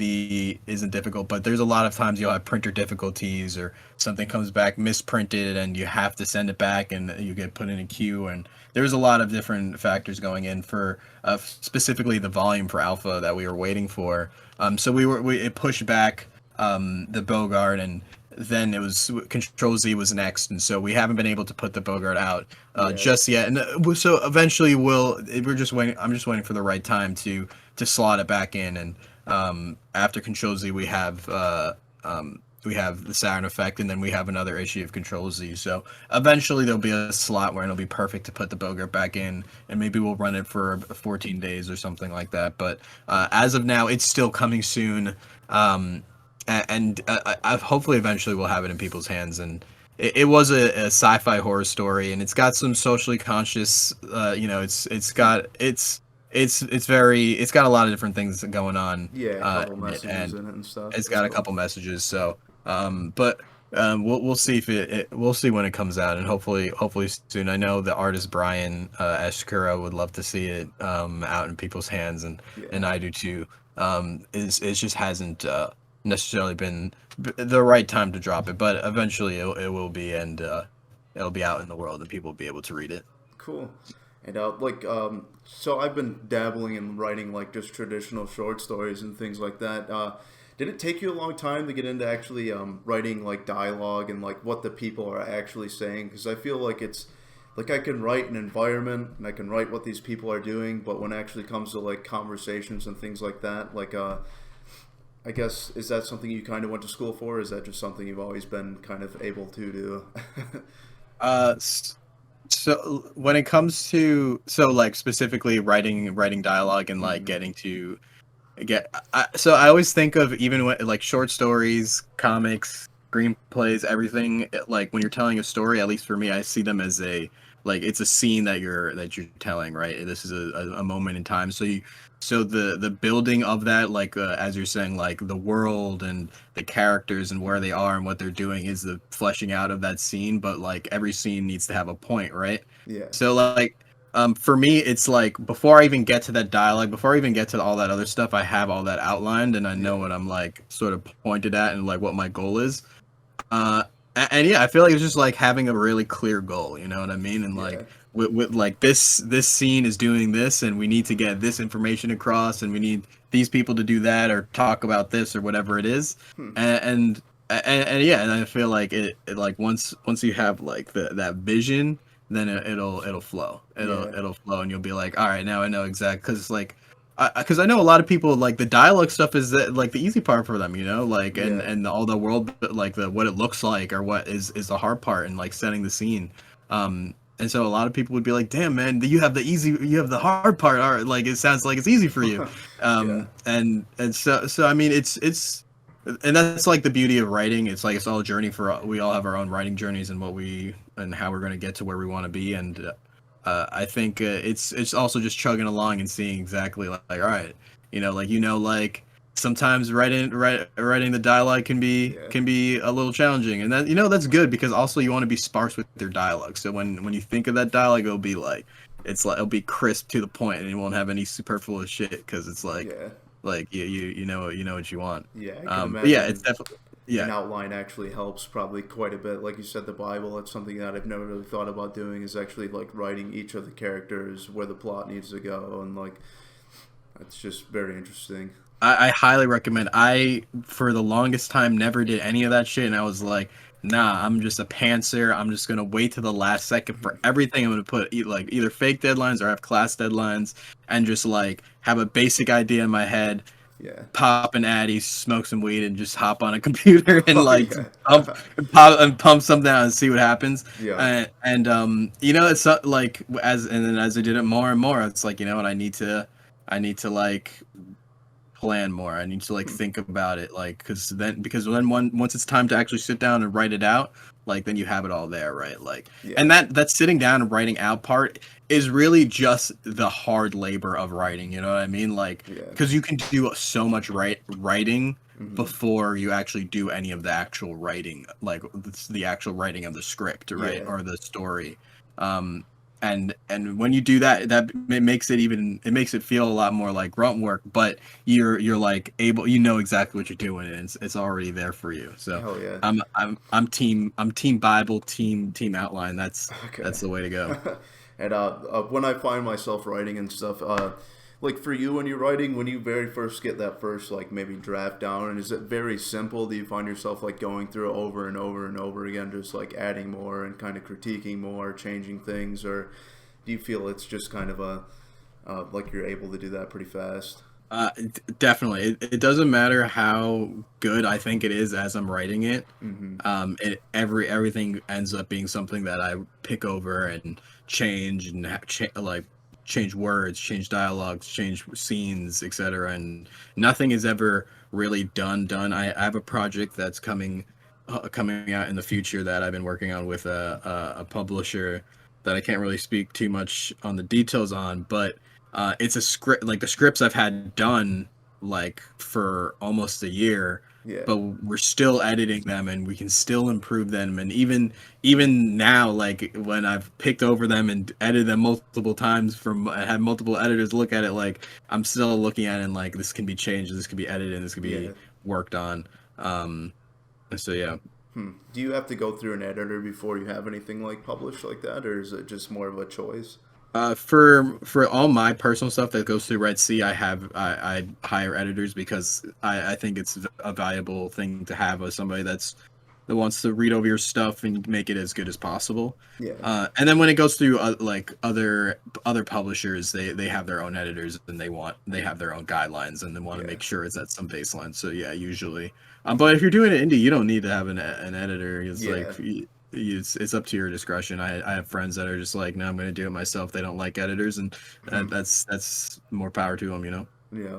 [SPEAKER 2] difficult, but there's a lot of times you'll have printer difficulties or something comes back misprinted and you have to send it back and you get put in a queue, and there's a lot of different factors going in for specifically the volume for alpha that we were waiting for. So it pushed back the Bogart, and then it was Control Z was next, and so we haven't been able to put the Bogart out
[SPEAKER 1] Yeah.
[SPEAKER 2] just yet. And so eventually we're just waiting. I'm just waiting for the right time to slot it back in. And after Control Z, we have the Saturn effect, and then we have another issue of Control Z. So eventually there'll be a slot where it'll be perfect to put the Bogart back in, and maybe we'll run it for 14 days or something like that. But as of now, it's still coming soon. And hopefully eventually we'll have it in people's hands. And it was a sci-fi horror story, and it's got some socially conscious. It's got a lot of different things going on
[SPEAKER 1] Yeah, a couple
[SPEAKER 2] in it,
[SPEAKER 1] messages
[SPEAKER 2] and
[SPEAKER 1] in it and stuff.
[SPEAKER 2] it's
[SPEAKER 1] That's
[SPEAKER 2] got a
[SPEAKER 1] cool.
[SPEAKER 2] couple messages. So, but we'll see if we'll see when it comes out, and hopefully soon. I know the artist Brian Eshkura would love to see it out in people's hands,
[SPEAKER 1] Yeah.
[SPEAKER 2] and I do too. It just hasn't necessarily been the right time to drop it, but eventually it will be, and it'll be out in the world, and people will be able to read it.
[SPEAKER 1] Cool. And so I've been dabbling in writing like just traditional short stories and things like that. Did it take you a long time to get into actually writing like dialogue and like what the people are actually saying? Because I feel like it's like I can write an environment and I can write what these people are doing, but when it actually comes to like conversations and things like that, like I guess is that something you kind of went to school for? Or is that just something you've always been kind of able to do?
[SPEAKER 2] Uh, So when it comes to like specifically writing dialogue and like
[SPEAKER 1] Mm-hmm.
[SPEAKER 2] getting to so I always think of even when like short stories, comics, screenplays, everything like when you're telling a story, at least for me, I see them as a like it's a scene that you're telling, right? This is a moment in time. So the building of that, like as you're saying, like the world and the characters and where they are and what they're doing is the fleshing out of that scene. But like every scene needs to have a point, right?
[SPEAKER 1] Yeah.
[SPEAKER 2] So like for me, it's like before I even get to that dialogue, before I even get to all that other stuff, I have all that outlined and I know
[SPEAKER 1] Yeah.
[SPEAKER 2] what I'm like sort of pointed at and like what my goal is. Uh, and yeah, I feel like it's just like having a really clear goal. You know what I mean? And
[SPEAKER 1] Yeah.
[SPEAKER 2] like with like this scene is doing this, and we need to get this information across, and we need these people to do that or talk about this or whatever it is.
[SPEAKER 1] Hmm.
[SPEAKER 2] And yeah, and I feel like it like once you have like that vision, then it'll flow.
[SPEAKER 1] Yeah.
[SPEAKER 2] It'll flow, and you'll be like, all right, now I know exact because like. Because I know a lot of people like the dialogue stuff is like the easy part for them, you know, like
[SPEAKER 1] Yeah.
[SPEAKER 2] and all the world like the what it looks like or what is the hard part and like setting the scene. And so a lot of people would be like, "Damn, man, you have the hard part. All right, like it sounds like it's easy for you."
[SPEAKER 1] Yeah.
[SPEAKER 2] And so I mean, it's and that's like the beauty of writing. It's like it's all a journey for we all have our own writing journeys and what we and how we're going to get to where we want to be. And I think it's also just chugging along and seeing exactly all right, like sometimes writing the dialogue
[SPEAKER 1] Yeah.
[SPEAKER 2] can be a little challenging, and that that's good because also you want to be sparse with your dialogue. So when you think of that dialogue, it'll be like it'll be crisp to the point, and you won't have any superfluous shit because it's
[SPEAKER 1] Yeah.
[SPEAKER 2] like you know what you want.
[SPEAKER 1] Yeah. I can
[SPEAKER 2] But yeah, it's
[SPEAKER 1] imagine
[SPEAKER 2] definitely
[SPEAKER 1] an
[SPEAKER 2] yeah.
[SPEAKER 1] outline actually helps probably quite a bit. Like you said, the Bible, that's something that I've never really thought about doing is actually like writing each of the characters where the plot needs to go. And like, that's just very interesting.
[SPEAKER 2] I highly recommend. I for the longest time never did any of that shit, and I was like, nah, I'm just a pantser. I'm just gonna wait to the last second for everything. I'm gonna put like either fake deadlines or have class deadlines, and just like have a basic idea in my head,
[SPEAKER 1] Yeah.
[SPEAKER 2] pop an addy, smoke some weed, and just hop on a computer and
[SPEAKER 1] Oh,
[SPEAKER 2] like
[SPEAKER 1] yeah.
[SPEAKER 2] pump something out and see what happens.
[SPEAKER 1] Yeah.
[SPEAKER 2] It's like as I did it more and more, it's like what I need to like plan more. I need to like
[SPEAKER 1] Hmm.
[SPEAKER 2] think about it, like because then once it's time to actually sit down and write it out, like then you have it all there, right? Like,
[SPEAKER 1] Yeah.
[SPEAKER 2] and that sitting down and writing out part is really just the hard labor of writing. You know what I mean? Like,
[SPEAKER 1] Yeah.
[SPEAKER 2] because you can do so much writing
[SPEAKER 1] Hmm.
[SPEAKER 2] before you actually do any of the actual writing, like the actual writing of the script, right,
[SPEAKER 1] Yeah.
[SPEAKER 2] or the story. Um, and when you do that, it makes it makes it feel a lot more like grunt work, but you're like able, exactly what you're doing, and it's already there for you. So
[SPEAKER 1] Hell yeah.
[SPEAKER 2] I'm team Bible, team outline.
[SPEAKER 1] Okay.
[SPEAKER 2] That's the way to go.
[SPEAKER 1] And when I find myself writing and stuff, like for you when you're writing, when you very first get that first like maybe draft down, and is it very simple? Do you find yourself like going through it over and over and over again, just like adding more and kind of critiquing more, changing things, or do you feel it's just kind of a like you're able to do that pretty fast?
[SPEAKER 2] Definitely, it doesn't matter how good I think it is as I'm writing it.
[SPEAKER 1] Mm-hmm.
[SPEAKER 2] Everything ends up being something that I pick over and change and like change words, change dialogues, change scenes, etc. And nothing is ever really done. I have a project that's coming out in the future that I've been working on with a publisher that I can't really speak too much on the details on, but it's a script like the scripts I've had done like for almost a year,
[SPEAKER 1] Yeah.
[SPEAKER 2] but we're still editing them and we can still improve them. And even now, like when I've picked over them and edited them multiple times from I had multiple editors look at it, like I'm still looking at it and like this can be changed, this can be edited, and this can be
[SPEAKER 1] Yeah.
[SPEAKER 2] worked on. So yeah.
[SPEAKER 1] Hmm. Do you have to go through an editor before you have anything like published like that, or is it just more of a choice?
[SPEAKER 2] For all my personal stuff that goes through Red Sea, I hire editors because I think it's a valuable thing to have as somebody that wants to read over your stuff and make it as good as possible.
[SPEAKER 1] Yeah.
[SPEAKER 2] And then when it goes through like other publishers, they have their own editors and they have their own guidelines and they want to
[SPEAKER 1] Yeah.
[SPEAKER 2] make sure it's at some baseline. So yeah, usually. But if you're doing it indie, you don't need to have an editor. It's like
[SPEAKER 1] Yeah.
[SPEAKER 2] it's up to your discretion. I have friends that are just like, no, I'm going to do it myself. They don't like editors, and that's more power to them, you know.
[SPEAKER 1] Yeah.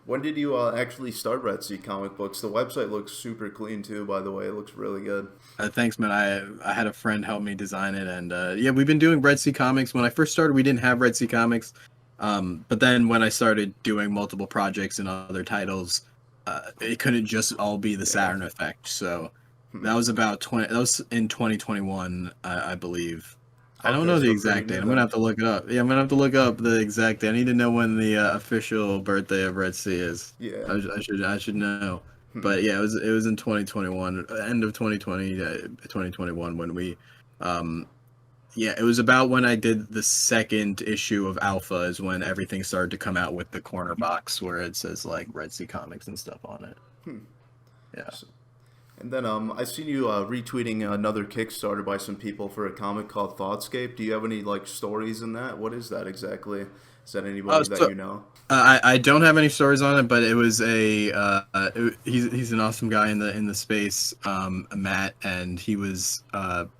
[SPEAKER 1] When did you actually start Red Sea Comic Books? The website looks super clean too, by the way. It looks really good.
[SPEAKER 2] Thanks, man. I had a friend help me design it, and yeah, we've been doing Red Sea Comics. When I first started, we didn't have Red Sea Comics, but then when I started doing multiple projects and other titles, it couldn't just all be the
[SPEAKER 1] Yeah.
[SPEAKER 2] Saturn effect. So that was about 20. That was in 2021, I believe. I don't
[SPEAKER 1] Okay,
[SPEAKER 2] know the
[SPEAKER 1] so pretty
[SPEAKER 2] exact date.
[SPEAKER 1] new
[SPEAKER 2] I'm gonna
[SPEAKER 1] then.
[SPEAKER 2] have to look it up. Yeah, I'm gonna have to look up the exact date. I need to know when the official birthday of Red Sea is.
[SPEAKER 1] Yeah.
[SPEAKER 2] I should know. But yeah, it was in 2021, end of 2020, 2021 when we, um, yeah, it was about when I did the second issue of Alpha is when everything started to come out with the corner box where it says like Red Sea Comics and stuff on it. Yeah.
[SPEAKER 1] So, and then I seen you retweeting another Kickstarter by some people for a comic called Thoughtscape. Do you have any like stories in that? What is that exactly? Is that anybody that
[SPEAKER 2] So
[SPEAKER 1] you know?
[SPEAKER 2] I don't have any stories on it, but it was he's an awesome guy in the space, Matt, and he was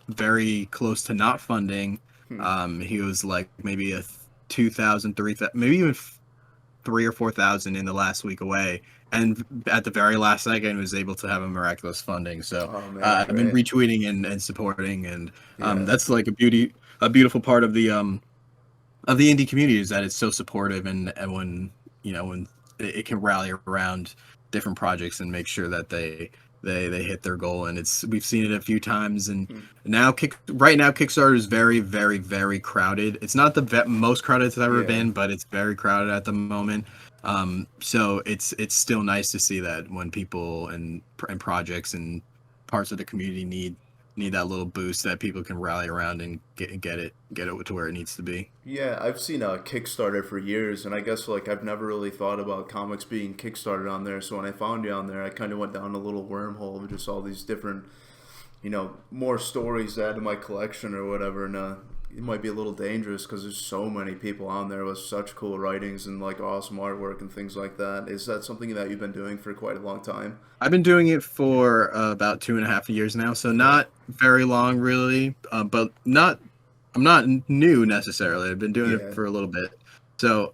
[SPEAKER 2] very close to not funding.
[SPEAKER 1] Hmm.
[SPEAKER 2] He was like maybe a 2,000, 3,000, maybe even 3 or 4,000 in the last week away, and at the very last second was able to have a miraculous funding. So
[SPEAKER 1] Oh man,
[SPEAKER 2] I've been
[SPEAKER 1] great.
[SPEAKER 2] retweeting and supporting, and
[SPEAKER 1] Yeah.
[SPEAKER 2] that's like a beautiful part of the indie community is that it's so supportive, and when when it can rally around different projects and make sure that they hit their goal. And it's we've seen it a few times, and
[SPEAKER 1] Hmm.
[SPEAKER 2] right now Kickstarter is very, very, very crowded. It's not the most crowded it's ever
[SPEAKER 1] Yeah.
[SPEAKER 2] been, but it's very crowded at the moment. So it's still nice to see that when people and projects and parts of the community need that little boost, that people can rally around and get it to where it needs to be.
[SPEAKER 1] Yeah, I've seen a Kickstarter for years, and I guess like I've never really thought about comics being Kickstarted on there. So when I found you on there, I kind of went down a little wormhole of just all these different, more stories to add to my collection or whatever. And it might be a little dangerous because there's so many people on there with such cool writings and like awesome artwork and things like that. Is that something that you've been doing for quite a long time?
[SPEAKER 2] I've been doing it for about 2.5 years now, so
[SPEAKER 1] Yeah.
[SPEAKER 2] not very long really, but not I'm not new necessarily. I've been doing it
[SPEAKER 1] Yeah.
[SPEAKER 2] for a little bit. So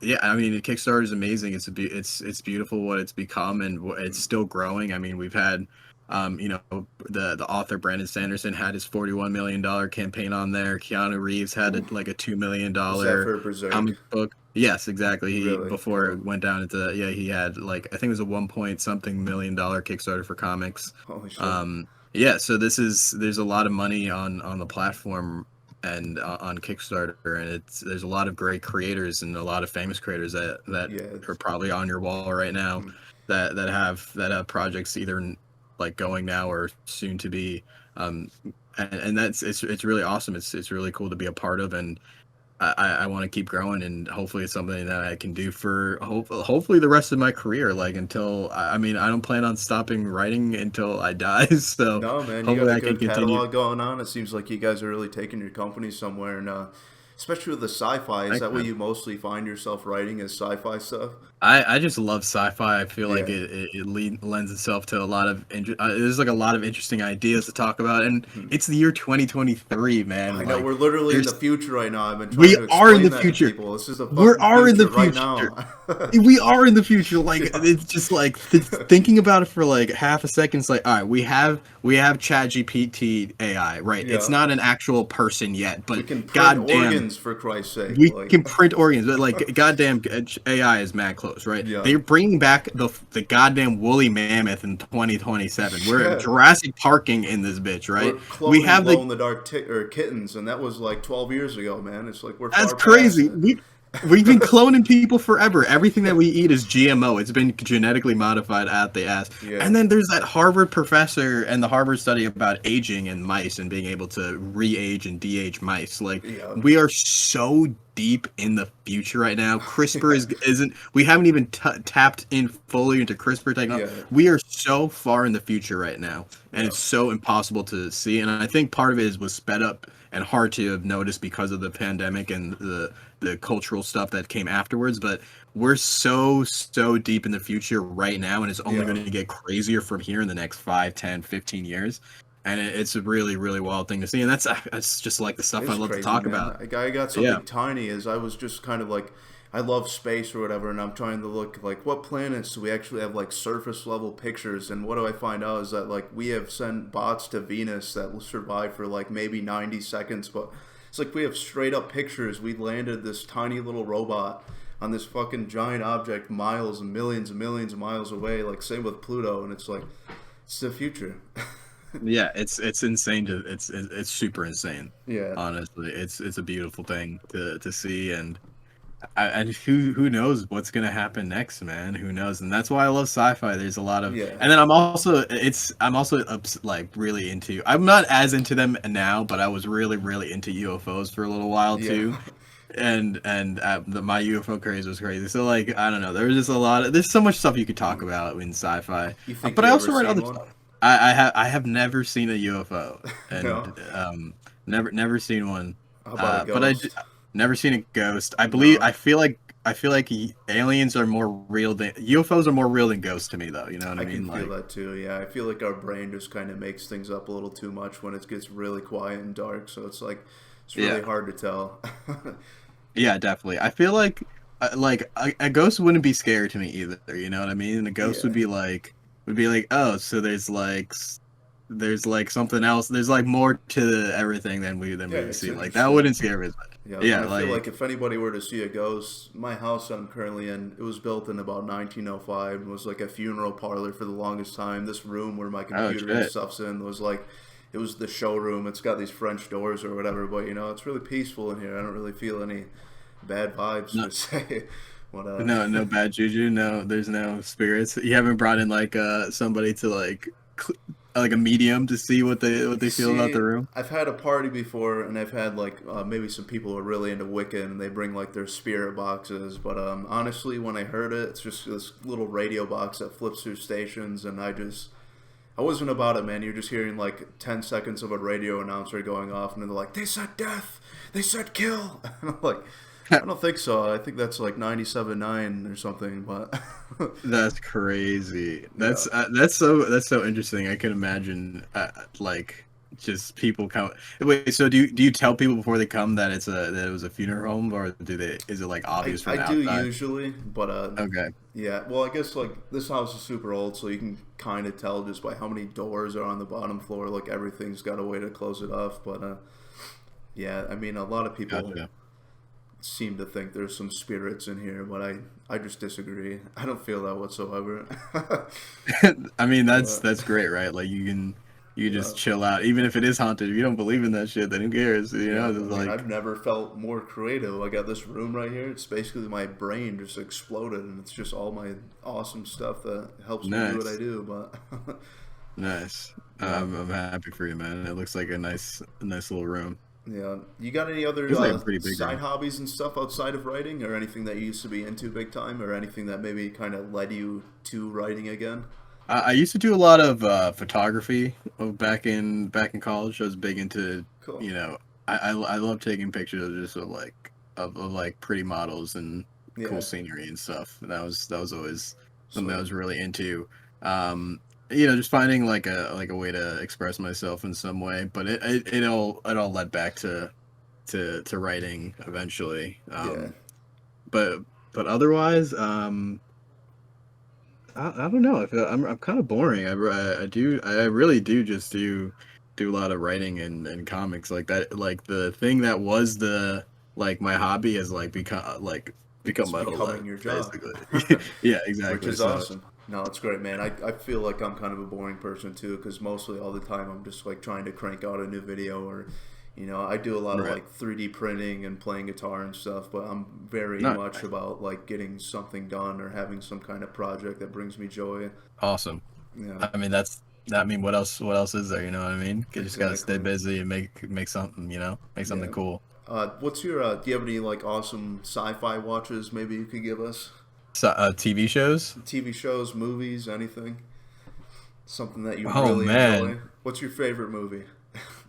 [SPEAKER 2] yeah, I mean, Kickstarter is amazing. It's beautiful what it's become, and it's still growing. I mean, we've had the author Brandon Sanderson had his $41 million campaign on there. Keanu Reeves had
[SPEAKER 1] Ooh.
[SPEAKER 2] like a $2 million
[SPEAKER 1] Is that for Berserk?
[SPEAKER 2] comic book. Yes, exactly. He
[SPEAKER 1] Really?
[SPEAKER 2] before it went down into he had like I think it was a 1 point something million Kickstarter for comics.
[SPEAKER 1] Holy shit.
[SPEAKER 2] Yeah, so there's a lot of money on the platform and on Kickstarter, and there's a lot of great creators and a lot of famous creators that
[SPEAKER 1] Yeah.
[SPEAKER 2] are probably on your wall right now
[SPEAKER 1] Hmm.
[SPEAKER 2] that have projects either like going now or soon to be, and that's it's really awesome. It's really cool to be a part of, and I want to keep growing, and hopefully it's something that I can do for hopefully the rest of my career, like until I mean I don't plan on stopping writing until I die, so
[SPEAKER 1] No, man, you got
[SPEAKER 2] hopefully
[SPEAKER 1] a
[SPEAKER 2] I can
[SPEAKER 1] good
[SPEAKER 2] continue.
[SPEAKER 1] catalog going on. It seems like you guys are really taking your company somewhere, and especially with the sci-fi. Is
[SPEAKER 2] Thanks,
[SPEAKER 1] that what
[SPEAKER 2] man.
[SPEAKER 1] you mostly find yourself writing? Is sci-fi stuff?
[SPEAKER 2] I just love sci-fi. I feel like
[SPEAKER 1] Yeah.
[SPEAKER 2] it lends itself to a lot of there's like a lot of interesting ideas to talk about, and
[SPEAKER 1] Hmm.
[SPEAKER 2] it's the year 2023,
[SPEAKER 1] I
[SPEAKER 2] man.
[SPEAKER 1] know
[SPEAKER 2] Like
[SPEAKER 1] we're literally in the
[SPEAKER 2] there's
[SPEAKER 1] future right now. I've been trying
[SPEAKER 2] we
[SPEAKER 1] to
[SPEAKER 2] are in
[SPEAKER 1] explain
[SPEAKER 2] the
[SPEAKER 1] that to
[SPEAKER 2] future.
[SPEAKER 1] people. This is the
[SPEAKER 2] We
[SPEAKER 1] fucking
[SPEAKER 2] are in the
[SPEAKER 1] future right
[SPEAKER 2] future.
[SPEAKER 1] now.
[SPEAKER 2] We are in the future. Like
[SPEAKER 1] Yeah.
[SPEAKER 2] it's just like thinking about it for like half a second. It's like, all right, we have ChatGPT AI, right? It's
[SPEAKER 1] Yeah.
[SPEAKER 2] not an actual person yet,
[SPEAKER 1] We
[SPEAKER 2] but
[SPEAKER 1] can print
[SPEAKER 2] goddamn,
[SPEAKER 1] organs for Christ's sake.
[SPEAKER 2] we
[SPEAKER 1] Like,
[SPEAKER 2] can print organs. But like, goddamn, AI is mad close, right?
[SPEAKER 1] yeah.
[SPEAKER 2] They're bringing back the goddamn woolly mammoth in 2027. We're
[SPEAKER 1] Yeah.
[SPEAKER 2] Jurassic Parking in this bitch, right?
[SPEAKER 1] We're
[SPEAKER 2] We
[SPEAKER 1] cloning
[SPEAKER 2] have the
[SPEAKER 1] glow in the dark or kittens, and that was like 12 years ago, man. It's like we're
[SPEAKER 2] That's
[SPEAKER 1] far past
[SPEAKER 2] crazy.
[SPEAKER 1] it.
[SPEAKER 2] We've been cloning people forever. Everything that we eat is GMO. It's been genetically modified at the ass.
[SPEAKER 1] Yeah.
[SPEAKER 2] And then there's that Harvard professor and the Harvard study about aging in mice and being able to re-age and de-age mice. Like
[SPEAKER 1] Yeah.
[SPEAKER 2] we are so deep in the future right now. CRISPR isn't. We haven't even tapped in fully into CRISPR technology.
[SPEAKER 1] Yeah.
[SPEAKER 2] We are so far in the future right now, and
[SPEAKER 1] Yeah.
[SPEAKER 2] it's so impossible to see. And I think part of it was sped up and hard to have noticed because of the pandemic and the cultural stuff that came afterwards. But we're so deep in the future right now, and it's only
[SPEAKER 1] Yeah.
[SPEAKER 2] going to get crazier from here in the next 5, 10, 15 years. and it's a really really wild thing to see, and that's just like the stuff I
[SPEAKER 1] It's
[SPEAKER 2] love to
[SPEAKER 1] crazy,
[SPEAKER 2] talk
[SPEAKER 1] man.
[SPEAKER 2] about.
[SPEAKER 1] I got
[SPEAKER 2] Yeah.
[SPEAKER 1] something tiny as I was just kind of like, I love space or whatever, and I'm trying to look like what planets do we actually have like surface level pictures, and what do I find out is that like we have sent bots to Venus that will survive for like maybe 90 seconds, but it's like we have straight up pictures. We landed this tiny little robot on this fucking giant object miles and millions of miles away, like same with Pluto, and it's like, it's the future.
[SPEAKER 2] Yeah, it's insane to it's super insane.
[SPEAKER 1] Yeah.
[SPEAKER 2] Honestly, it's a beautiful thing to see, and who knows what's gonna happen next, man? Who knows? And that's why I love sci-fi. There's a lot of,
[SPEAKER 1] Yeah.
[SPEAKER 2] and then I'm also like really into. I'm not as into them now, but I was really into UFOs for a little while
[SPEAKER 1] Yeah.
[SPEAKER 2] too. My UFO craze was crazy. So like I don't know, there was just a lot of there's so much stuff you could talk about in sci-fi.
[SPEAKER 1] You think
[SPEAKER 2] But
[SPEAKER 1] you
[SPEAKER 2] I
[SPEAKER 1] ever
[SPEAKER 2] also read
[SPEAKER 1] seen
[SPEAKER 2] other
[SPEAKER 1] one?
[SPEAKER 2] stuff. I have never seen a UFO,
[SPEAKER 1] No.
[SPEAKER 2] and never seen one.
[SPEAKER 1] How about a
[SPEAKER 2] But
[SPEAKER 1] ghost?
[SPEAKER 2] never seen a ghost.
[SPEAKER 1] No.
[SPEAKER 2] I feel like aliens are more real than UFOs are more real than ghosts to me though. You know what I
[SPEAKER 1] I can
[SPEAKER 2] mean?
[SPEAKER 1] feel
[SPEAKER 2] Like
[SPEAKER 1] that too. Yeah, I feel like our brain just kind of makes things up a little too much when it gets really quiet and dark. So it's like it's really
[SPEAKER 2] yeah,
[SPEAKER 1] hard to tell.
[SPEAKER 2] yeah, definitely. I feel like a ghost wouldn't be scary to me either. You know what I mean? And a ghost
[SPEAKER 1] Yeah,
[SPEAKER 2] would be like, oh, so there's like something else. There's like more to everything than
[SPEAKER 1] yeah,
[SPEAKER 2] we
[SPEAKER 1] it's
[SPEAKER 2] see. Like that
[SPEAKER 1] interesting.
[SPEAKER 2] wouldn't scare me as much.
[SPEAKER 1] Yeah, and
[SPEAKER 2] Yeah,
[SPEAKER 1] I feel like
[SPEAKER 2] like
[SPEAKER 1] if anybody were to see a ghost, my house that I'm currently in, it was built in about 1905 and was like a funeral parlor for the longest time. This room where my
[SPEAKER 2] oh
[SPEAKER 1] computer and
[SPEAKER 2] shit.
[SPEAKER 1] stuff's in was like, it was the showroom. It's got these French doors or whatever, but you know, it's really peaceful in here. I don't really feel any bad vibes
[SPEAKER 2] No,
[SPEAKER 1] per se. But
[SPEAKER 2] no bad juju. No, there's no spirits. You haven't brought in like somebody to like a medium to see what they feel about
[SPEAKER 1] see,
[SPEAKER 2] the room.
[SPEAKER 1] I've had a party before, and I've had like maybe some people who are really into Wiccan, and they bring like their spirit boxes. But honestly, when I heard it, it's just this little radio box that flips through stations, and I wasn't about it, man. You're just hearing like 10 seconds of a radio announcer going off, and then they're like, "They said death, they said kill." And I'm like, I don't think so. I think that's like 97.9 or something. But
[SPEAKER 2] That's crazy.
[SPEAKER 1] yeah.
[SPEAKER 2] That's so interesting. I can imagine like just people come. Wait, so do you tell people before they come that that it was a funeral home, or do they is it like obvious
[SPEAKER 1] I
[SPEAKER 2] from the
[SPEAKER 1] do
[SPEAKER 2] outside?
[SPEAKER 1] usually, but
[SPEAKER 2] Okay,
[SPEAKER 1] yeah. Well, I guess like this house is super old, so you can kind of tell just by how many doors are on the bottom floor. Like everything's got a way to close it off. But yeah, I mean, a lot of people
[SPEAKER 2] gotcha.
[SPEAKER 1] seem to think there's some spirits in here, but I just disagree. I don't feel that whatsoever.
[SPEAKER 2] I mean
[SPEAKER 1] But
[SPEAKER 2] that's great, right? Like you can
[SPEAKER 1] yeah.
[SPEAKER 2] just chill out, even if it is haunted. If you don't believe in that shit, then who cares? You
[SPEAKER 1] Yeah,
[SPEAKER 2] know,
[SPEAKER 1] I
[SPEAKER 2] just
[SPEAKER 1] mean,
[SPEAKER 2] like
[SPEAKER 1] I've never felt more creative. I got this room right here. It's basically my brain just exploded, and it's just all my awesome stuff that helps me do what I
[SPEAKER 2] nice,
[SPEAKER 1] do. But
[SPEAKER 2] nice.
[SPEAKER 1] yeah,
[SPEAKER 2] I'm happy for you, man. It looks like a nice little room.
[SPEAKER 1] yeah. You got any other
[SPEAKER 2] It's like a pretty big
[SPEAKER 1] side
[SPEAKER 2] room.
[SPEAKER 1] hobbies and stuff outside of writing, or anything that you used to be into big time, or anything that maybe kind of led you to writing again?
[SPEAKER 2] I used to do a lot of photography back in college. I was big into,
[SPEAKER 1] Cool.
[SPEAKER 2] you know, I love taking pictures just of like pretty models and cool
[SPEAKER 1] Yeah,
[SPEAKER 2] scenery and stuff. That was always something I
[SPEAKER 1] sweet.
[SPEAKER 2] was really into. Um, you know, just finding like a way to express myself in some way. But it all led back to writing eventually.
[SPEAKER 1] Yeah.
[SPEAKER 2] But otherwise, I don't know. I'm kind of boring. I really do just do a lot of writing and comics like that. Like the thing that was the like my hobby has become
[SPEAKER 1] It's
[SPEAKER 2] my whole life
[SPEAKER 1] becoming your job,
[SPEAKER 2] basically. Yeah,
[SPEAKER 1] which
[SPEAKER 2] exactly.
[SPEAKER 1] is
[SPEAKER 2] So
[SPEAKER 1] awesome. No, it's great, man. I feel like I'm kind of a boring person too, because mostly all the time I'm just like trying to crank out a new video, or you know, I do a lot of
[SPEAKER 2] right,
[SPEAKER 1] like 3D printing and playing guitar and stuff, but I'm very
[SPEAKER 2] not
[SPEAKER 1] much about like getting something done or having some kind of project that brings me joy.
[SPEAKER 2] awesome.
[SPEAKER 1] Yeah,
[SPEAKER 2] I mean I mean what else is there? You know what I mean? You just gotta stay
[SPEAKER 1] exactly.
[SPEAKER 2] busy and make something. You know, make something
[SPEAKER 1] Yeah.
[SPEAKER 2] cool.
[SPEAKER 1] What's your do you have any like awesome sci-fi watches maybe you could give us?
[SPEAKER 2] So TV shows.
[SPEAKER 1] TV shows, movies, anything? Something that you
[SPEAKER 2] Oh
[SPEAKER 1] really enjoy?
[SPEAKER 2] man,
[SPEAKER 1] What's your favorite movie?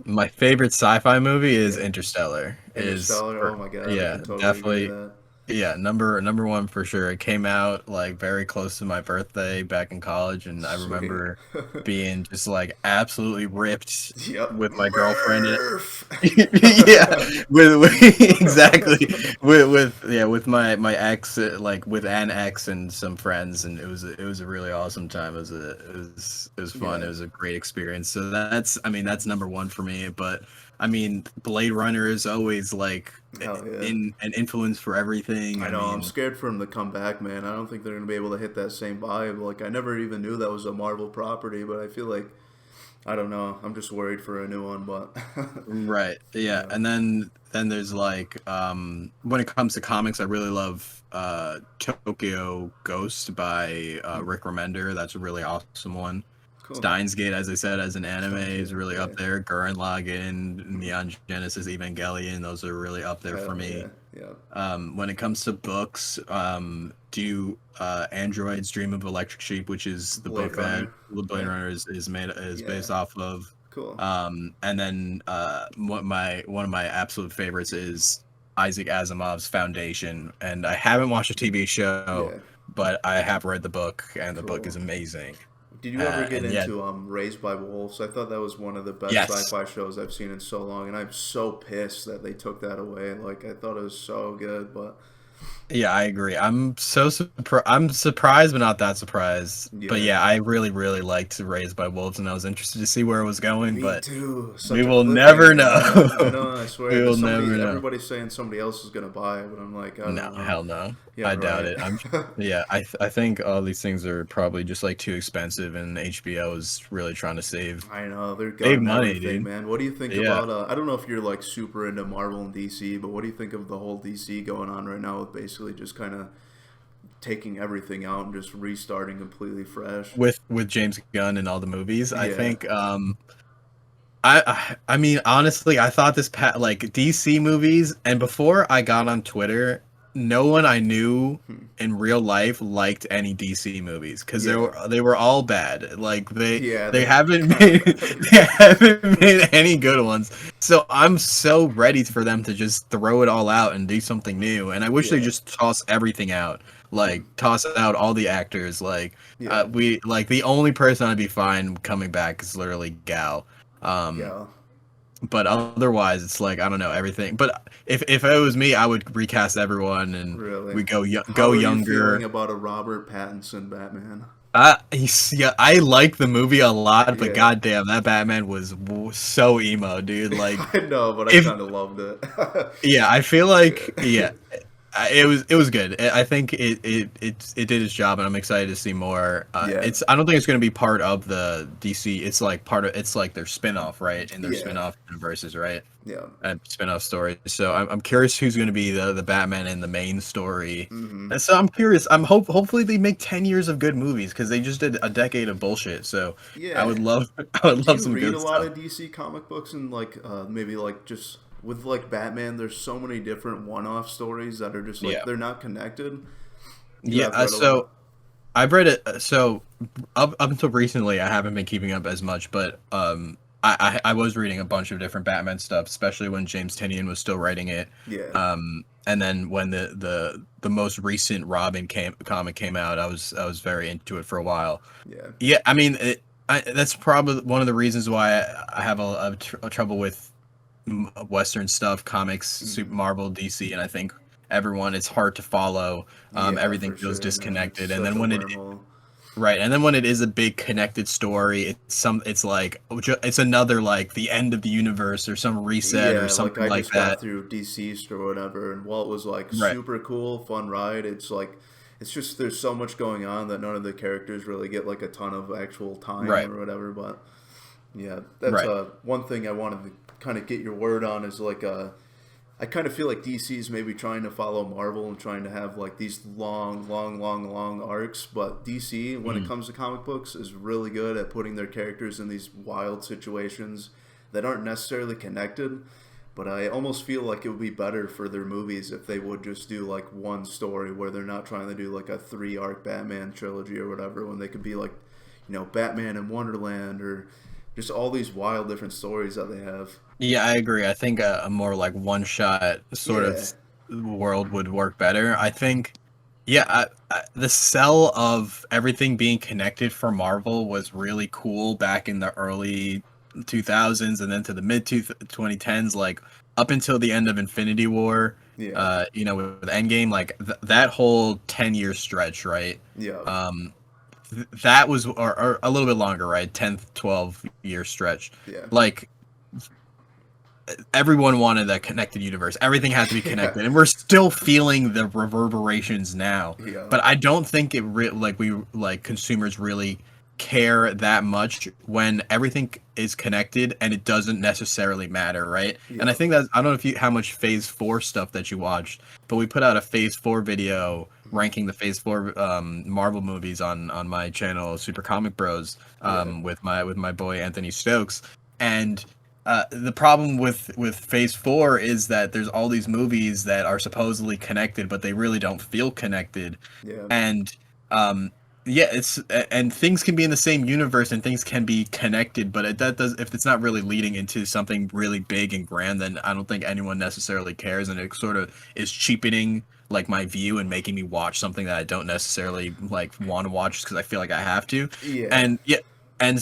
[SPEAKER 2] my favorite sci-fi movie is
[SPEAKER 1] Yeah.
[SPEAKER 2] Interstellar. Is
[SPEAKER 1] Interstellar. Oh
[SPEAKER 2] for
[SPEAKER 1] my god, I
[SPEAKER 2] yeah,
[SPEAKER 1] can totally agree with
[SPEAKER 2] definitely
[SPEAKER 1] that.
[SPEAKER 2] Yeah, number one for sure. It came out like very close to my birthday back in college, and I
[SPEAKER 1] Sweet.
[SPEAKER 2] remember being just like absolutely ripped
[SPEAKER 1] Yep.
[SPEAKER 2] with my girlfriend.
[SPEAKER 1] Murph.
[SPEAKER 2] Yeah, exactly with my ex, like with an ex and some friends, and it was a really awesome time. It was fun. It
[SPEAKER 1] Yeah.
[SPEAKER 2] was a great experience. So that's number one for me. But I mean, Blade Runner is always like
[SPEAKER 1] Hell yeah.
[SPEAKER 2] in an influence for everything.
[SPEAKER 1] I
[SPEAKER 2] I
[SPEAKER 1] know. I'm
[SPEAKER 2] mean,
[SPEAKER 1] scared for him to come back, man. I don't think they're gonna be able to hit that same vibe. Like I never even knew that was a Marvel property, but I feel like I don't know. I'm just worried for a new one, but
[SPEAKER 2] right, yeah,
[SPEAKER 1] yeah.
[SPEAKER 2] and then there's like when it comes to comics, I really love Tokyo Ghost by
[SPEAKER 1] Hmm.
[SPEAKER 2] Rick Remender. That's a really awesome one.
[SPEAKER 1] Cool.
[SPEAKER 2] Steins Gate, as I said, as an anime
[SPEAKER 1] Steins
[SPEAKER 2] is
[SPEAKER 1] Gate.
[SPEAKER 2] really up
[SPEAKER 1] Yeah.
[SPEAKER 2] there. Gurren Lagann,
[SPEAKER 1] Hmm.
[SPEAKER 2] Neon Genesis Evangelion, those are really up there for
[SPEAKER 1] Hell
[SPEAKER 2] me.
[SPEAKER 1] yeah. Yeah.
[SPEAKER 2] When it comes to books, do Androids Dream of Electric Sheep, which is the
[SPEAKER 1] Blade
[SPEAKER 2] book that
[SPEAKER 1] Runner.
[SPEAKER 2] the Blade
[SPEAKER 1] Yeah.
[SPEAKER 2] Runner is
[SPEAKER 1] Yeah.
[SPEAKER 2] based off of.
[SPEAKER 1] Cool.
[SPEAKER 2] And then one of my absolute favorites is Isaac Asimov's Foundation, and I haven't watched a TV show,
[SPEAKER 1] Yeah.
[SPEAKER 2] but I have read the book, and the book
[SPEAKER 1] Cool.
[SPEAKER 2] is amazing.
[SPEAKER 1] Did you ever get
[SPEAKER 2] And yeah,
[SPEAKER 1] into Raised by Wolves? I thought that was one of the best
[SPEAKER 2] yes,
[SPEAKER 1] sci-fi shows I've seen in so long, and I'm so pissed that they took that away. Like I thought it was so good, but
[SPEAKER 2] yeah, I agree. I'm surprised, but not that surprised. But
[SPEAKER 1] yeah.
[SPEAKER 2] yeah, I really, really liked Raised by Wolves, and I was interested to see where it was going,
[SPEAKER 1] Me
[SPEAKER 2] but
[SPEAKER 1] too.
[SPEAKER 2] we
[SPEAKER 1] Such a
[SPEAKER 2] will never
[SPEAKER 1] cliffhanger, man. I
[SPEAKER 2] know.
[SPEAKER 1] know. I swear.
[SPEAKER 2] We
[SPEAKER 1] There's
[SPEAKER 2] will never
[SPEAKER 1] somebody.
[SPEAKER 2] know.
[SPEAKER 1] Everybody's saying somebody else is gonna buy it, but I'm like, I
[SPEAKER 2] No,
[SPEAKER 1] don't know.
[SPEAKER 2] hell no.
[SPEAKER 1] Yeah,
[SPEAKER 2] I doubt
[SPEAKER 1] right.
[SPEAKER 2] it. Yeah, I think all these things are probably just like too expensive, and HBO is really trying to
[SPEAKER 1] I know they're
[SPEAKER 2] save
[SPEAKER 1] gutting
[SPEAKER 2] money,
[SPEAKER 1] everything,
[SPEAKER 2] dude.
[SPEAKER 1] man. What do you think
[SPEAKER 2] Yeah.
[SPEAKER 1] about? I don't know if you're like super into Marvel and DC, but what do you think of the whole DC going on right now with basically just kind of taking everything out and just restarting completely fresh?
[SPEAKER 2] With James Gunn and all the movies, I
[SPEAKER 1] Yeah.
[SPEAKER 2] think I mean honestly, I thought like DC movies, and before I got on Twitter, no one I knew
[SPEAKER 1] Hmm.
[SPEAKER 2] in real life liked any DC movies because
[SPEAKER 1] Yeah.
[SPEAKER 2] they were all bad. Like
[SPEAKER 1] Yeah.
[SPEAKER 2] they
[SPEAKER 1] They're
[SPEAKER 2] haven't
[SPEAKER 1] kind of
[SPEAKER 2] made
[SPEAKER 1] bad.
[SPEAKER 2] they haven't made any good ones. So I'm so ready for them to just throw it all out and do something new. And I wish they
[SPEAKER 1] Yeah.
[SPEAKER 2] just toss everything out. Like toss out all the actors. Like
[SPEAKER 1] Yeah.
[SPEAKER 2] we like the only person I'd be fine coming back is literally Gal. Um,
[SPEAKER 1] Yeah.
[SPEAKER 2] but otherwise, it's like I don't know everything. But if it was me, I would recast everyone and
[SPEAKER 1] Really.
[SPEAKER 2] we
[SPEAKER 1] How
[SPEAKER 2] go
[SPEAKER 1] are you feeling
[SPEAKER 2] younger.
[SPEAKER 1] about a Robert Pattinson Batman?
[SPEAKER 2] Yeah, I like the movie a lot, but
[SPEAKER 1] Yeah.
[SPEAKER 2] goddamn, that Batman was so emo, dude. Like
[SPEAKER 1] I know, but I
[SPEAKER 2] if
[SPEAKER 1] kind of loved it.
[SPEAKER 2] yeah, I feel like
[SPEAKER 1] Yeah.
[SPEAKER 2] yeah, it was good. I think it did its job, and I'm excited to see more.
[SPEAKER 1] Yeah.
[SPEAKER 2] I don't think it's going to be part of the DC. It's like their spin-off, right? In their
[SPEAKER 1] Yeah.
[SPEAKER 2] spin-off universes, right?
[SPEAKER 1] Yeah.
[SPEAKER 2] Spin-off story. So I'm curious who's going to be the Batman in the main story.
[SPEAKER 1] Hmm.
[SPEAKER 2] And so I'm curious. Hopefully they make 10 years of good movies because they just did a decade of bullshit. So I
[SPEAKER 1] Yeah.
[SPEAKER 2] would love I would
[SPEAKER 1] Do
[SPEAKER 2] love
[SPEAKER 1] you
[SPEAKER 2] some
[SPEAKER 1] read
[SPEAKER 2] good
[SPEAKER 1] a lot
[SPEAKER 2] stuff.
[SPEAKER 1] of DC comic books and like maybe like just with like Batman? There's so many different one-off stories that are just like
[SPEAKER 2] Yeah.
[SPEAKER 1] they're not connected. You
[SPEAKER 2] Yeah,
[SPEAKER 1] have read a
[SPEAKER 2] so
[SPEAKER 1] lot.
[SPEAKER 2] I've read it. So up until recently, I haven't been keeping up as much, but I was reading a bunch of different Batman stuff, especially when James Tynion was still writing it.
[SPEAKER 1] Yeah.
[SPEAKER 2] And then when the most recent comic came out, I was very into it for a while.
[SPEAKER 1] Yeah.
[SPEAKER 2] Yeah, I mean, that's probably one of the reasons why I have a trouble with Western stuff, comics, Super
[SPEAKER 1] Hmm.
[SPEAKER 2] Marvel, DC, and I think everyone it's hard to follow.
[SPEAKER 1] Yeah,
[SPEAKER 2] Everything
[SPEAKER 1] for
[SPEAKER 2] feels
[SPEAKER 1] sure, man. It's
[SPEAKER 2] disconnected, and
[SPEAKER 1] such
[SPEAKER 2] then
[SPEAKER 1] a
[SPEAKER 2] when it
[SPEAKER 1] wormhole.
[SPEAKER 2] right, and then when it is a big connected story, it's like it's another like the end of the universe or some reset or
[SPEAKER 1] Yeah, like
[SPEAKER 2] something
[SPEAKER 1] I
[SPEAKER 2] like
[SPEAKER 1] just got
[SPEAKER 2] that.
[SPEAKER 1] through Deceased or whatever, and while it was like
[SPEAKER 2] Right,
[SPEAKER 1] super cool, fun ride, it's like it's just there's so much going on that none of the characters really get like a ton of actual time
[SPEAKER 2] right,
[SPEAKER 1] or whatever. But yeah, that's
[SPEAKER 2] right.
[SPEAKER 1] one thing I wanted to kind of get your word on is like I kind of feel like DC's maybe trying to follow Marvel and trying to have like these long arcs, but DC, when it
[SPEAKER 2] Mm.
[SPEAKER 1] comes to comic books, is really good at putting their characters in these wild situations that aren't necessarily connected. But I almost feel like it would be better for their movies if they would just do like one story where they're not trying to do like a 3 arc Batman trilogy or whatever, when they could be like, Batman in Wonderland or just all these wild different stories that they have.
[SPEAKER 2] Yeah, I agree. I think a more like one shot sort of
[SPEAKER 1] Yeah.
[SPEAKER 2] world would work better. I think, yeah, the sell of everything being connected for Marvel was really cool back in the early 2000s and then to the mid 2010s, like up until the end of Infinity War.
[SPEAKER 1] Yeah,
[SPEAKER 2] With Endgame, like that whole 10-year stretch, right?
[SPEAKER 1] yeah,
[SPEAKER 2] Um, that was or a little bit longer, right? 10-12 year stretch.
[SPEAKER 1] yeah,
[SPEAKER 2] Like everyone wanted that connected universe. Everything had to be
[SPEAKER 1] yeah,
[SPEAKER 2] connected, and we're still feeling the reverberations now.
[SPEAKER 1] yeah,
[SPEAKER 2] But I don't think like consumers really care that much when everything is connected and it doesn't necessarily matter, right? And I
[SPEAKER 1] yeah,
[SPEAKER 2] think that I don't know if you how much Phase 4 stuff that you watched, but we put out a Phase 4 video ranking the Phase 4 Marvel movies on my channel Super Comic Bros
[SPEAKER 1] yeah,
[SPEAKER 2] with my boy Anthony Stokes. And the problem with Phase 4 is that there's all these movies that are supposedly connected, but they really don't feel connected.
[SPEAKER 1] yeah,
[SPEAKER 2] And um, yeah, and things can be in the same universe and things can be connected, but that does if it's not really leading into something really big and grand, then I don't think anyone necessarily cares, and it sort of is cheapening like my view and making me watch something that I don't necessarily like want to watch because I feel like I have to.
[SPEAKER 1] yeah,
[SPEAKER 2] And yeah, and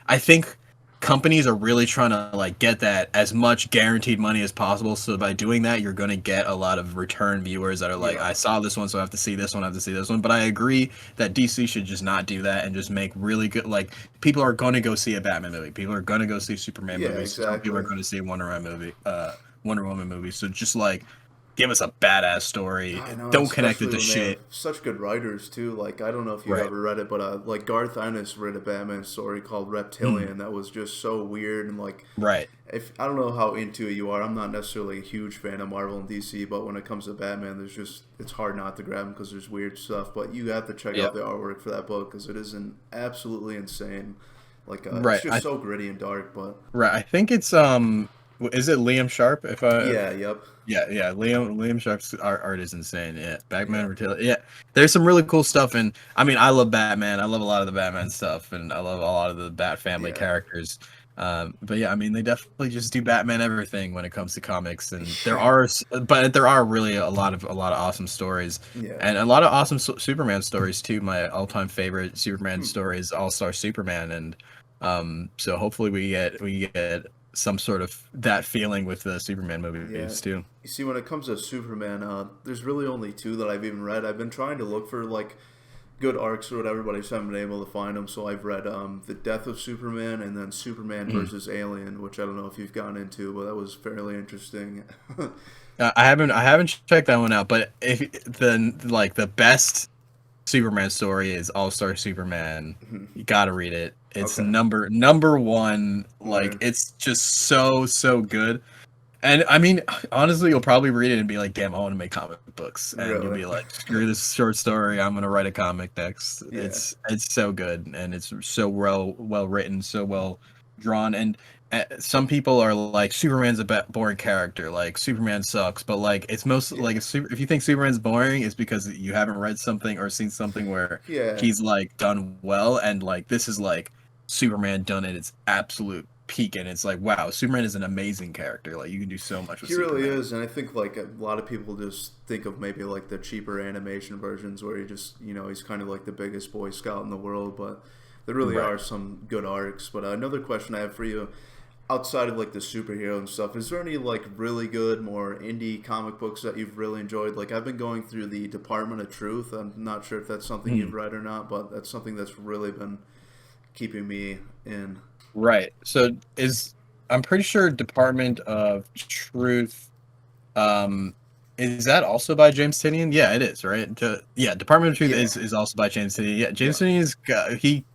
[SPEAKER 2] I think companies are really trying to like get that as much guaranteed money as possible. So by doing that, you're going to get a lot of return viewers that are like,
[SPEAKER 1] yeah,
[SPEAKER 2] I saw this one, so I have to see this one, I have to see this one. But I agree that DC should just not do that and just make really good. Like people are going to go see a Batman movie, people are going to go see Superman
[SPEAKER 1] yeah,
[SPEAKER 2] movies, some people are
[SPEAKER 1] exactly.
[SPEAKER 2] going to see a Wonder Woman movie. So just like give us a badass story.
[SPEAKER 1] I know,
[SPEAKER 2] Don't connect it
[SPEAKER 1] especially
[SPEAKER 2] to
[SPEAKER 1] when they have
[SPEAKER 2] shit.
[SPEAKER 1] such good writers too. Like I don't know if you've
[SPEAKER 2] Right.
[SPEAKER 1] ever read it, but like Garth Ennis read a Batman story called
[SPEAKER 2] Mm,
[SPEAKER 1] Reptilian that was just so weird and like
[SPEAKER 2] right.
[SPEAKER 1] if I don't know how into it you are. I'm not necessarily a huge fan of Marvel and DC, but when it comes to Batman, there's just it's hard not to grab him because there's weird stuff. But you have to check
[SPEAKER 2] Yeah.
[SPEAKER 1] out the artwork for that book because it is an absolutely insane. Like it's
[SPEAKER 2] Right.
[SPEAKER 1] just so gritty and dark, but
[SPEAKER 2] Right. I think it's is it Liam Sharp?
[SPEAKER 1] yeah, yep,
[SPEAKER 2] Yeah. Liam Sharp's art is insane. Yeah.
[SPEAKER 1] yeah,
[SPEAKER 2] Batman Reveal. Yeah. There's some really cool stuff, and I mean I love Batman. I love a lot of the Batman stuff, and I love a lot of the Bat family
[SPEAKER 1] yeah,
[SPEAKER 2] characters. But yeah, I mean they definitely just do Batman everything when it comes to comics, and
[SPEAKER 1] yeah,
[SPEAKER 2] but there are really a lot of awesome stories,
[SPEAKER 1] yeah.
[SPEAKER 2] and a lot of awesome Superman stories too. My all-time favorite Superman
[SPEAKER 1] Hmm.
[SPEAKER 2] story is All Star Superman, and so hopefully we get some sort of that feeling with the Superman
[SPEAKER 1] Yeah.
[SPEAKER 2] movies too.
[SPEAKER 1] You see, when it comes to Superman, there's really only two that I've even read. I've been trying to look for like good arcs or whatever, but I just haven't been able to find them. So I've read The Death of Superman and then Superman
[SPEAKER 2] Mm.
[SPEAKER 1] versus Alien, which I don't know if you've gone into, but that was fairly interesting.
[SPEAKER 2] I haven't checked that one out, but if the best Superman story is All Star Superman, you gotta read it. It's
[SPEAKER 1] Okay.
[SPEAKER 2] number one. Like
[SPEAKER 1] Word.
[SPEAKER 2] it's just so good. And I mean, honestly, you'll probably read it and be like, "Damn, I want to make comic books," and you'll
[SPEAKER 1] Really?
[SPEAKER 2] be like, "Screw this short story. I'm gonna write a comic next."
[SPEAKER 1] Yeah.
[SPEAKER 2] It's so good, and it's so well written, so well drawn. And some people are like, "Superman's a boring character. Like Superman sucks." But like, it's most
[SPEAKER 1] Yeah.
[SPEAKER 2] like if you think Superman's boring, it's because you haven't read something or seen something where
[SPEAKER 1] Yeah.
[SPEAKER 2] he's like done well, and like this is like Superman done at its absolute peak, and it's like, wow, Superman is an amazing character. Like you can do so much with
[SPEAKER 1] He really
[SPEAKER 2] Superman.
[SPEAKER 1] is, and I think like a lot of people just think of maybe like the cheaper animation versions where he just he's kind of like the biggest Boy Scout in the world, but there really
[SPEAKER 2] Right.
[SPEAKER 1] are some good arcs. But another question I have for you, outside of like the superhero and stuff, is there any like really good, more indie comic books that you've really enjoyed? Like I've been going through the Department of Truth. I'm not sure if that's something
[SPEAKER 2] Hmm.
[SPEAKER 1] you've read or not, but that's something that's really been keeping me in.
[SPEAKER 2] Right. So is I'm pretty sure Department of Truth um is that also by James Tinian? Yeah, it is, right? Yeah, Department of Truth
[SPEAKER 1] Yeah,
[SPEAKER 2] is also by James Tinian. Yeah,
[SPEAKER 1] yeah,
[SPEAKER 2] James Tinian's got, he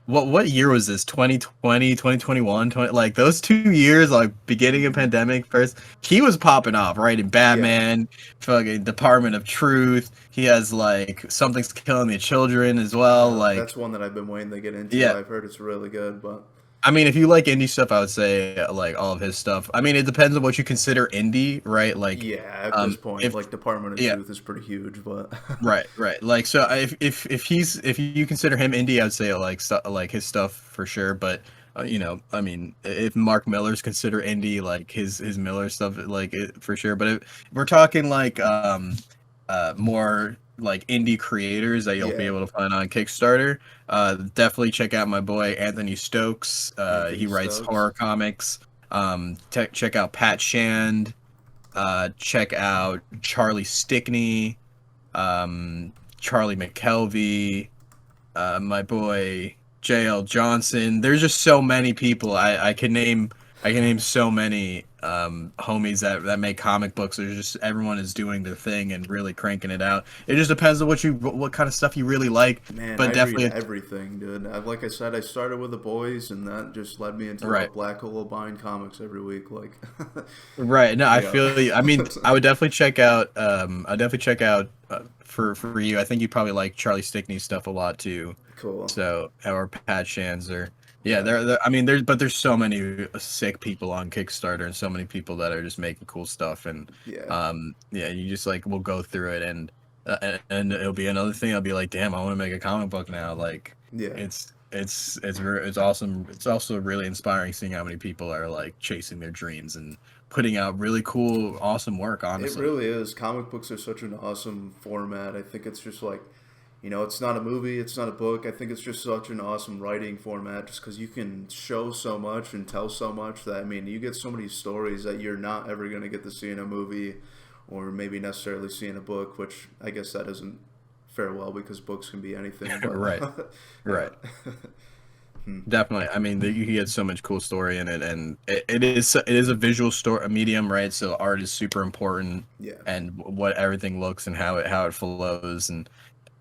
[SPEAKER 2] what year was this? 2020, 2021, 20, like those 2 years, like beginning of
[SPEAKER 1] hmm
[SPEAKER 2] pandemic first, he was popping off, right? In
[SPEAKER 1] yeah.
[SPEAKER 2] Batman, fucking Department of Truth. He has like Something's Killing the Children as well. Like,
[SPEAKER 1] That's one that I've been waiting to get into.
[SPEAKER 2] yeah.
[SPEAKER 1] I've heard it's really good, but
[SPEAKER 2] I mean, if you like indie stuff, I would say like all of his stuff. I mean, it depends on what you consider indie, right? Like,
[SPEAKER 1] yeah, at this point,
[SPEAKER 2] if
[SPEAKER 1] like Department of
[SPEAKER 2] yeah,
[SPEAKER 1] Truth is pretty huge, but
[SPEAKER 2] right. Like, so if you consider him indie, I'd say like like his stuff for sure. But you know, I mean, if Mark Miller's consider indie, like his Miller stuff, like for sure. But if we're talking like more like indie creators that you'll be
[SPEAKER 1] Yeah,
[SPEAKER 2] able to find on Kickstarter, definitely check out my boy Anthony Stokes. He
[SPEAKER 1] Anthony
[SPEAKER 2] writes
[SPEAKER 1] Stokes.
[SPEAKER 2] horror comics. Check out Pat Shand. Check out Charlie Stickney, Charlie McKelvey, my boy JL Johnson. There's just so many people. I can name so many homies that make comic books. There's just everyone is doing their thing and really cranking it out. It just depends on what kind of stuff you really like.
[SPEAKER 1] Man,
[SPEAKER 2] But
[SPEAKER 1] I read
[SPEAKER 2] definitely
[SPEAKER 1] everything, dude. Like I said, I started with the boys, and that just led me into a
[SPEAKER 2] right.
[SPEAKER 1] black hole of buying comics every week. Like,
[SPEAKER 2] Right. No, I
[SPEAKER 1] yeah,
[SPEAKER 2] feel you. I mean, I definitely check out for you. I think you probably like Charlie Stickney's stuff a lot too.
[SPEAKER 1] cool.
[SPEAKER 2] So, or Pat Shands or yeah,
[SPEAKER 1] Yeah,
[SPEAKER 2] I mean, there's so many sick people on Kickstarter and so many people that are just making cool stuff and
[SPEAKER 1] yeah,
[SPEAKER 2] yeah, you just like will go through it and it'll be another thing. I'll be like, damn, I want to make a comic book now. Like,
[SPEAKER 1] yeah.
[SPEAKER 2] it's awesome. It's also really inspiring seeing how many people are like chasing their dreams and putting out really cool, awesome work.
[SPEAKER 1] It
[SPEAKER 2] Honestly,
[SPEAKER 1] really is. Comic books are such an awesome format. I think it's just like, it's not a movie, it's not a book. I think it's just such an awesome writing format just because you can show so much and tell so much that, I mean, you get so many stories that you're not ever going to get to see in a movie or maybe necessarily see in a book, which I guess that doesn't fare well because books can be anything.
[SPEAKER 2] right,
[SPEAKER 1] But, yeah.
[SPEAKER 2] right. Definitely. I mean, you can get so much cool story in it, and it is a visual story, a medium, right? So art is super important,
[SPEAKER 1] Yeah.
[SPEAKER 2] and what everything looks and how it flows, and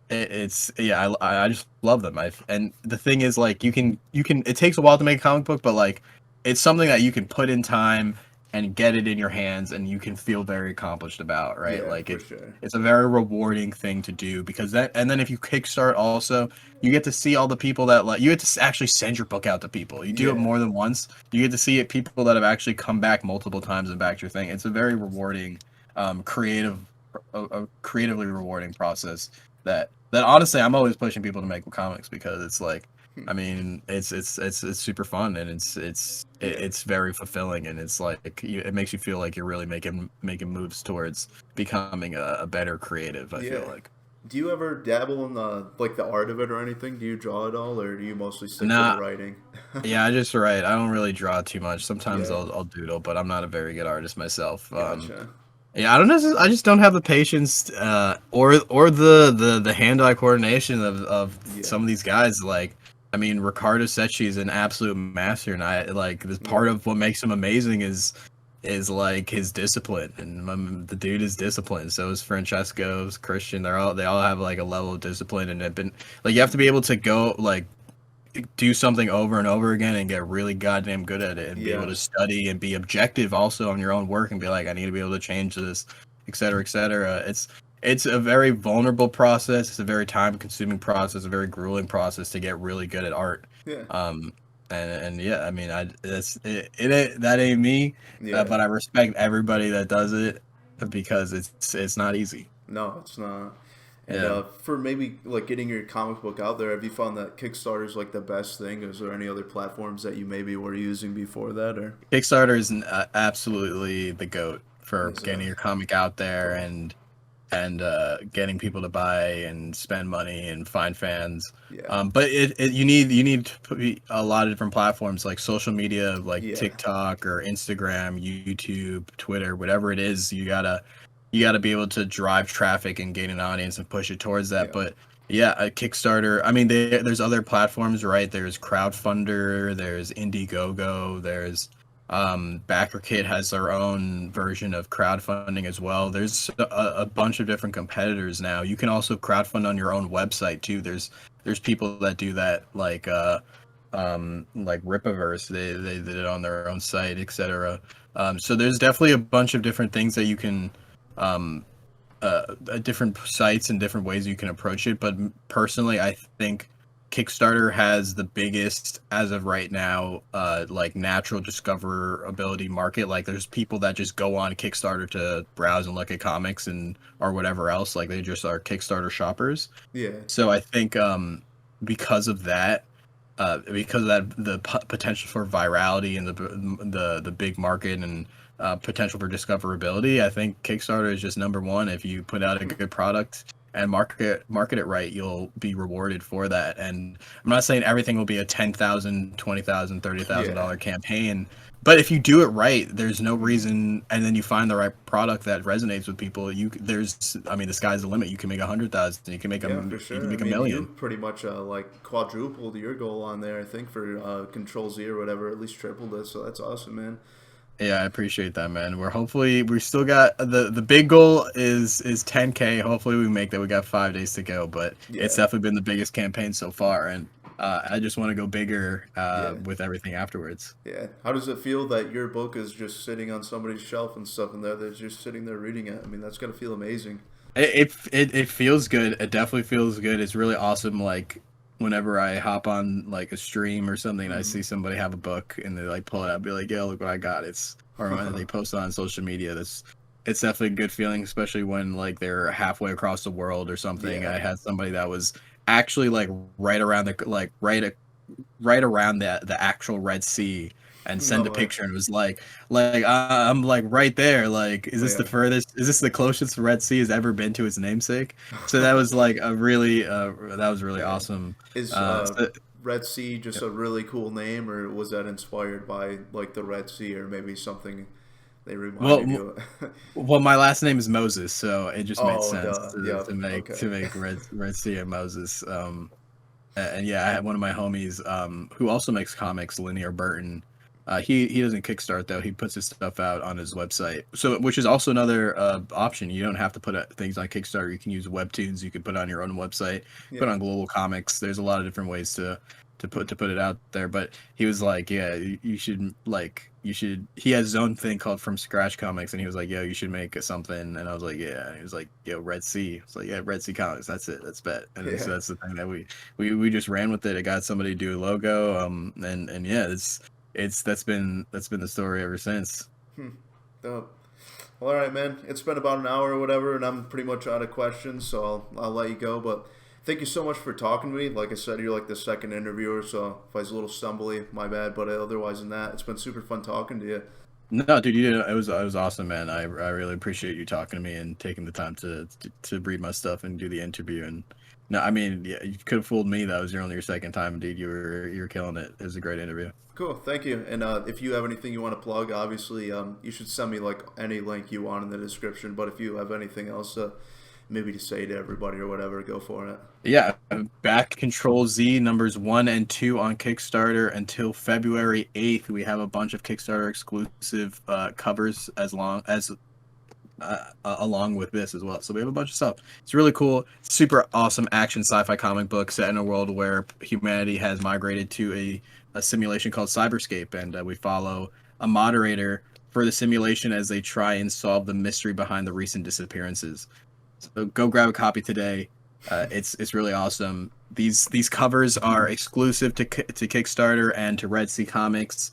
[SPEAKER 2] it's yeah, I just love them. And the thing is, like, you can it takes a while to make a comic book, but like, it's something that you can put in time and get it in your hands, and you can feel very accomplished about, right?
[SPEAKER 1] Yeah,
[SPEAKER 2] Like
[SPEAKER 1] for sure.
[SPEAKER 2] it's a very rewarding thing to do because that, and then if you kickstart also, you get to see all the people that like you get to actually send your book out to people. You do it
[SPEAKER 1] Yeah.
[SPEAKER 2] more than once. You get to see it people that have actually come back multiple times and backed your thing. It's a very rewarding, creative, a creatively rewarding process that honestly I'm always pushing people to make comics because it's like
[SPEAKER 1] Hmm.
[SPEAKER 2] I mean it's super fun and
[SPEAKER 1] Yeah.
[SPEAKER 2] it's very fulfilling and it's like it makes you feel like you're really making moves towards becoming a better creative. I feel
[SPEAKER 1] Yeah.
[SPEAKER 2] like
[SPEAKER 1] Do you ever dabble in the art of it or anything? Do you draw at all, or do you mostly stick to the
[SPEAKER 2] nah
[SPEAKER 1] writing?
[SPEAKER 2] yeah I just write. I don't really draw too much. Sometimes
[SPEAKER 1] Yeah,
[SPEAKER 2] I'll doodle, but I'm not a very good artist myself.
[SPEAKER 1] gotcha.
[SPEAKER 2] Yeah, I don't know. I just don't have the patience, or the hand-eye coordination of
[SPEAKER 1] Yeah,
[SPEAKER 2] some of these guys. Like, I mean, Ricardo Secchi is an absolute master, and I like this part
[SPEAKER 1] yeah,
[SPEAKER 2] of what makes him amazing is like his discipline, and the dude is disciplined. So is Francesco's Christian. They all have like a level of discipline, and have been like you have to be able to go like do something over and over again and get really goddamn good at it and be able
[SPEAKER 1] yeah,
[SPEAKER 2] to study and be objective also on your own work and be like I need to be able to change this, et cetera, et cetera. It's a very vulnerable process. It's a very time consuming process, a very grueling process to get really good at art.
[SPEAKER 1] yeah,
[SPEAKER 2] um and yeah, I mean, it ain't, that ain't me,
[SPEAKER 1] yeah.
[SPEAKER 2] but I respect everybody that does it because it's not easy.
[SPEAKER 1] No, it's not. And
[SPEAKER 2] Yeah.
[SPEAKER 1] for maybe like getting your comic book out there, have you found that Kickstarter is like the best thing? Is there any other platforms that you maybe were using before that, or
[SPEAKER 2] Kickstarter is absolutely the goat for
[SPEAKER 1] is
[SPEAKER 2] getting your comic out there
[SPEAKER 1] cool?
[SPEAKER 2] and getting people to buy and spend money and find fans.
[SPEAKER 1] Yeah,
[SPEAKER 2] But you need to put a lot of different platforms like social media, like
[SPEAKER 1] yeah,
[SPEAKER 2] TikTok or Instagram, YouTube, Twitter, whatever it is. You gotta be able to drive traffic and gain an audience and push it towards that.
[SPEAKER 1] yeah,
[SPEAKER 2] But yeah, a Kickstarter. I mean, there's other platforms, right? There's Crowdfunder, there's Indiegogo, there's BackerKit has their own version of crowdfunding as well. There's a bunch of different competitors now. You can also crowdfund on your own website too. There's people that do that like Ripaverse. They did it on their own site, etc. So there's definitely a bunch of different things that you can um different sites and different ways you can approach it. But personally, I think Kickstarter has the biggest, as of right now, like natural discoverability market. Like there's people that just go on Kickstarter to browse and look at comics and or whatever else. Like they just are Kickstarter shoppers.
[SPEAKER 1] yeah,
[SPEAKER 2] So I think because of that, because of that the potential for virality and the big market and potential for discoverability. I think Kickstarter is just number one. If you put out a good product and market it right, you'll be rewarded for that. And I'm not saying everything will be a $10,000, $20,000, $30,000 campaign, but if you do it right, there's no reason. And then you find the right product that resonates with people. I mean, the sky's the limit. You can make 100,000. You can make
[SPEAKER 1] Yeah, for
[SPEAKER 2] you
[SPEAKER 1] sure.
[SPEAKER 2] can
[SPEAKER 1] I
[SPEAKER 2] make a
[SPEAKER 1] mean, you
[SPEAKER 2] million.
[SPEAKER 1] pretty much like quadrupled your goal on there, I think, for Control-Z or whatever, at least tripled it. So that's awesome, man.
[SPEAKER 2] Yeah, I appreciate that, man. We still got the big goal is 10K. Hopefully we make that. We got 5 days to go, but it's
[SPEAKER 1] Yeah,
[SPEAKER 2] definitely been the biggest campaign so far, and I just want to go bigger
[SPEAKER 1] yeah,
[SPEAKER 2] with everything afterwards.
[SPEAKER 1] yeah. How does it feel that your book is just sitting on somebody's shelf and stuff, and they're just sitting there reading it? I mean, that's gotta feel amazing.
[SPEAKER 2] It feels good. It definitely feels good. It's really awesome. Like whenever I hop on like a stream or something, and I
[SPEAKER 1] Mm.
[SPEAKER 2] see somebody have a book and they like pull it out, be like, "Yo, look what I got!" It's or when they post it on social media. It's definitely a good feeling, especially when like they're halfway across the world or something.
[SPEAKER 1] Yeah.
[SPEAKER 2] I had somebody that was actually like right around right around the actual Red Sea and send
[SPEAKER 1] No
[SPEAKER 2] a
[SPEAKER 1] way.
[SPEAKER 2] picture and it was like I'm like right there, like
[SPEAKER 1] Yeah.
[SPEAKER 2] is this the closest the Red Sea has ever been to its namesake? So that was like a really that was really
[SPEAKER 1] Yeah.
[SPEAKER 2] awesome.
[SPEAKER 1] Is
[SPEAKER 2] So,
[SPEAKER 1] Red Sea just a really cool name, or was that inspired by like the Red Sea, or maybe something they reminded
[SPEAKER 2] well,
[SPEAKER 1] you of?
[SPEAKER 2] well, my last name is Moses, so it just made
[SPEAKER 1] Oh,
[SPEAKER 2] sense
[SPEAKER 1] duh. Yep.
[SPEAKER 2] to
[SPEAKER 1] Okay.
[SPEAKER 2] make Red Sea and Moses. And yeah, I had one of my homies who also makes comics, Linear Burton. He doesn't kickstart though. He puts his stuff out on his website. So which is also another option. You don't have to put things on Kickstarter. You can use webtoons. You can put it on your own website. Put
[SPEAKER 1] Yeah.
[SPEAKER 2] it on Global Comics. There's a lot of different ways to put it out there. But he was like, yeah, you should like you should. He has his own thing called From Scratch Comics, and he was like, yo, you should make something. And I was like, yeah. And he was like, yo, Red Sea. It's like, yeah, Red Sea Comics. That's it. That's bet. And so
[SPEAKER 1] Yeah.
[SPEAKER 2] that's the thing that we just ran with it. I got somebody to do a logo. And yeah, that's been the story ever since.
[SPEAKER 1] Hmm. Dope. Well, all right, man. It's been about an hour or whatever, and I'm pretty much out of questions, so I'll let you go. But thank you so much for talking to me. Like I said, you're like the second interviewer, so if I was a little stumbly, my bad. But otherwise than that, it's been super fun talking to you.
[SPEAKER 2] No, dude, you did, it was awesome, man. I really appreciate you talking to me and taking the time to read my stuff and do the interview. And no, I mean, yeah, you could have fooled me. That was your second time, dude. You were killing it. It was a great interview.
[SPEAKER 1] Cool, thank you. And if you have anything you want to plug, obviously, you should send me like any link you want in the description. But if you have anything else, maybe to say to everybody or whatever, go for it.
[SPEAKER 2] Yeah, back Control Z numbers 1 and 2 on Kickstarter until February 8th. We have a bunch of Kickstarter exclusive covers along with this as well. So we have a bunch of stuff. It's really cool. Super awesome action sci-fi comic book set in a world where humanity has migrated to a simulation called Cyberscape, and we follow a moderator for the simulation as they try and solve the mystery behind the recent disappearances. So go grab a copy today. It's really awesome. These covers are exclusive to Kickstarter and to Red Sea Comics.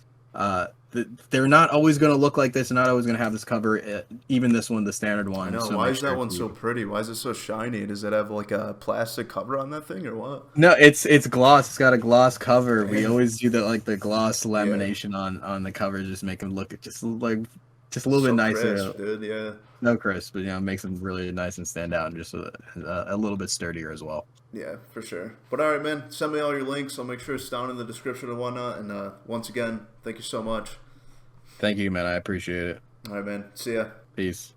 [SPEAKER 2] They're not always going to look like this. They're not always going to have this cover. Even this one, the standard
[SPEAKER 1] I
[SPEAKER 2] one.
[SPEAKER 1] know.
[SPEAKER 2] So
[SPEAKER 1] Why
[SPEAKER 2] make
[SPEAKER 1] is that
[SPEAKER 2] sure
[SPEAKER 1] one so
[SPEAKER 2] to.
[SPEAKER 1] pretty? Why is it so shiny? Does it have like a plastic cover on that thing or what?
[SPEAKER 2] No, it's gloss. It's got a gloss cover. We
[SPEAKER 1] Damn.
[SPEAKER 2] always do the gloss
[SPEAKER 1] Yeah.
[SPEAKER 2] lamination on the cover, just make them look just a little bit
[SPEAKER 1] So
[SPEAKER 2] nicer.
[SPEAKER 1] crisp, dude. Yeah.
[SPEAKER 2] No crisp, but it makes them really nice and stand out, and just a little bit sturdier as well.
[SPEAKER 1] Yeah, for sure. But all right, man. Send me all your links. I'll make sure it's down in the description and whatnot. And once again, thank you so much.
[SPEAKER 2] Thank you, man. I appreciate it.
[SPEAKER 1] All right, man. See ya.
[SPEAKER 2] Peace.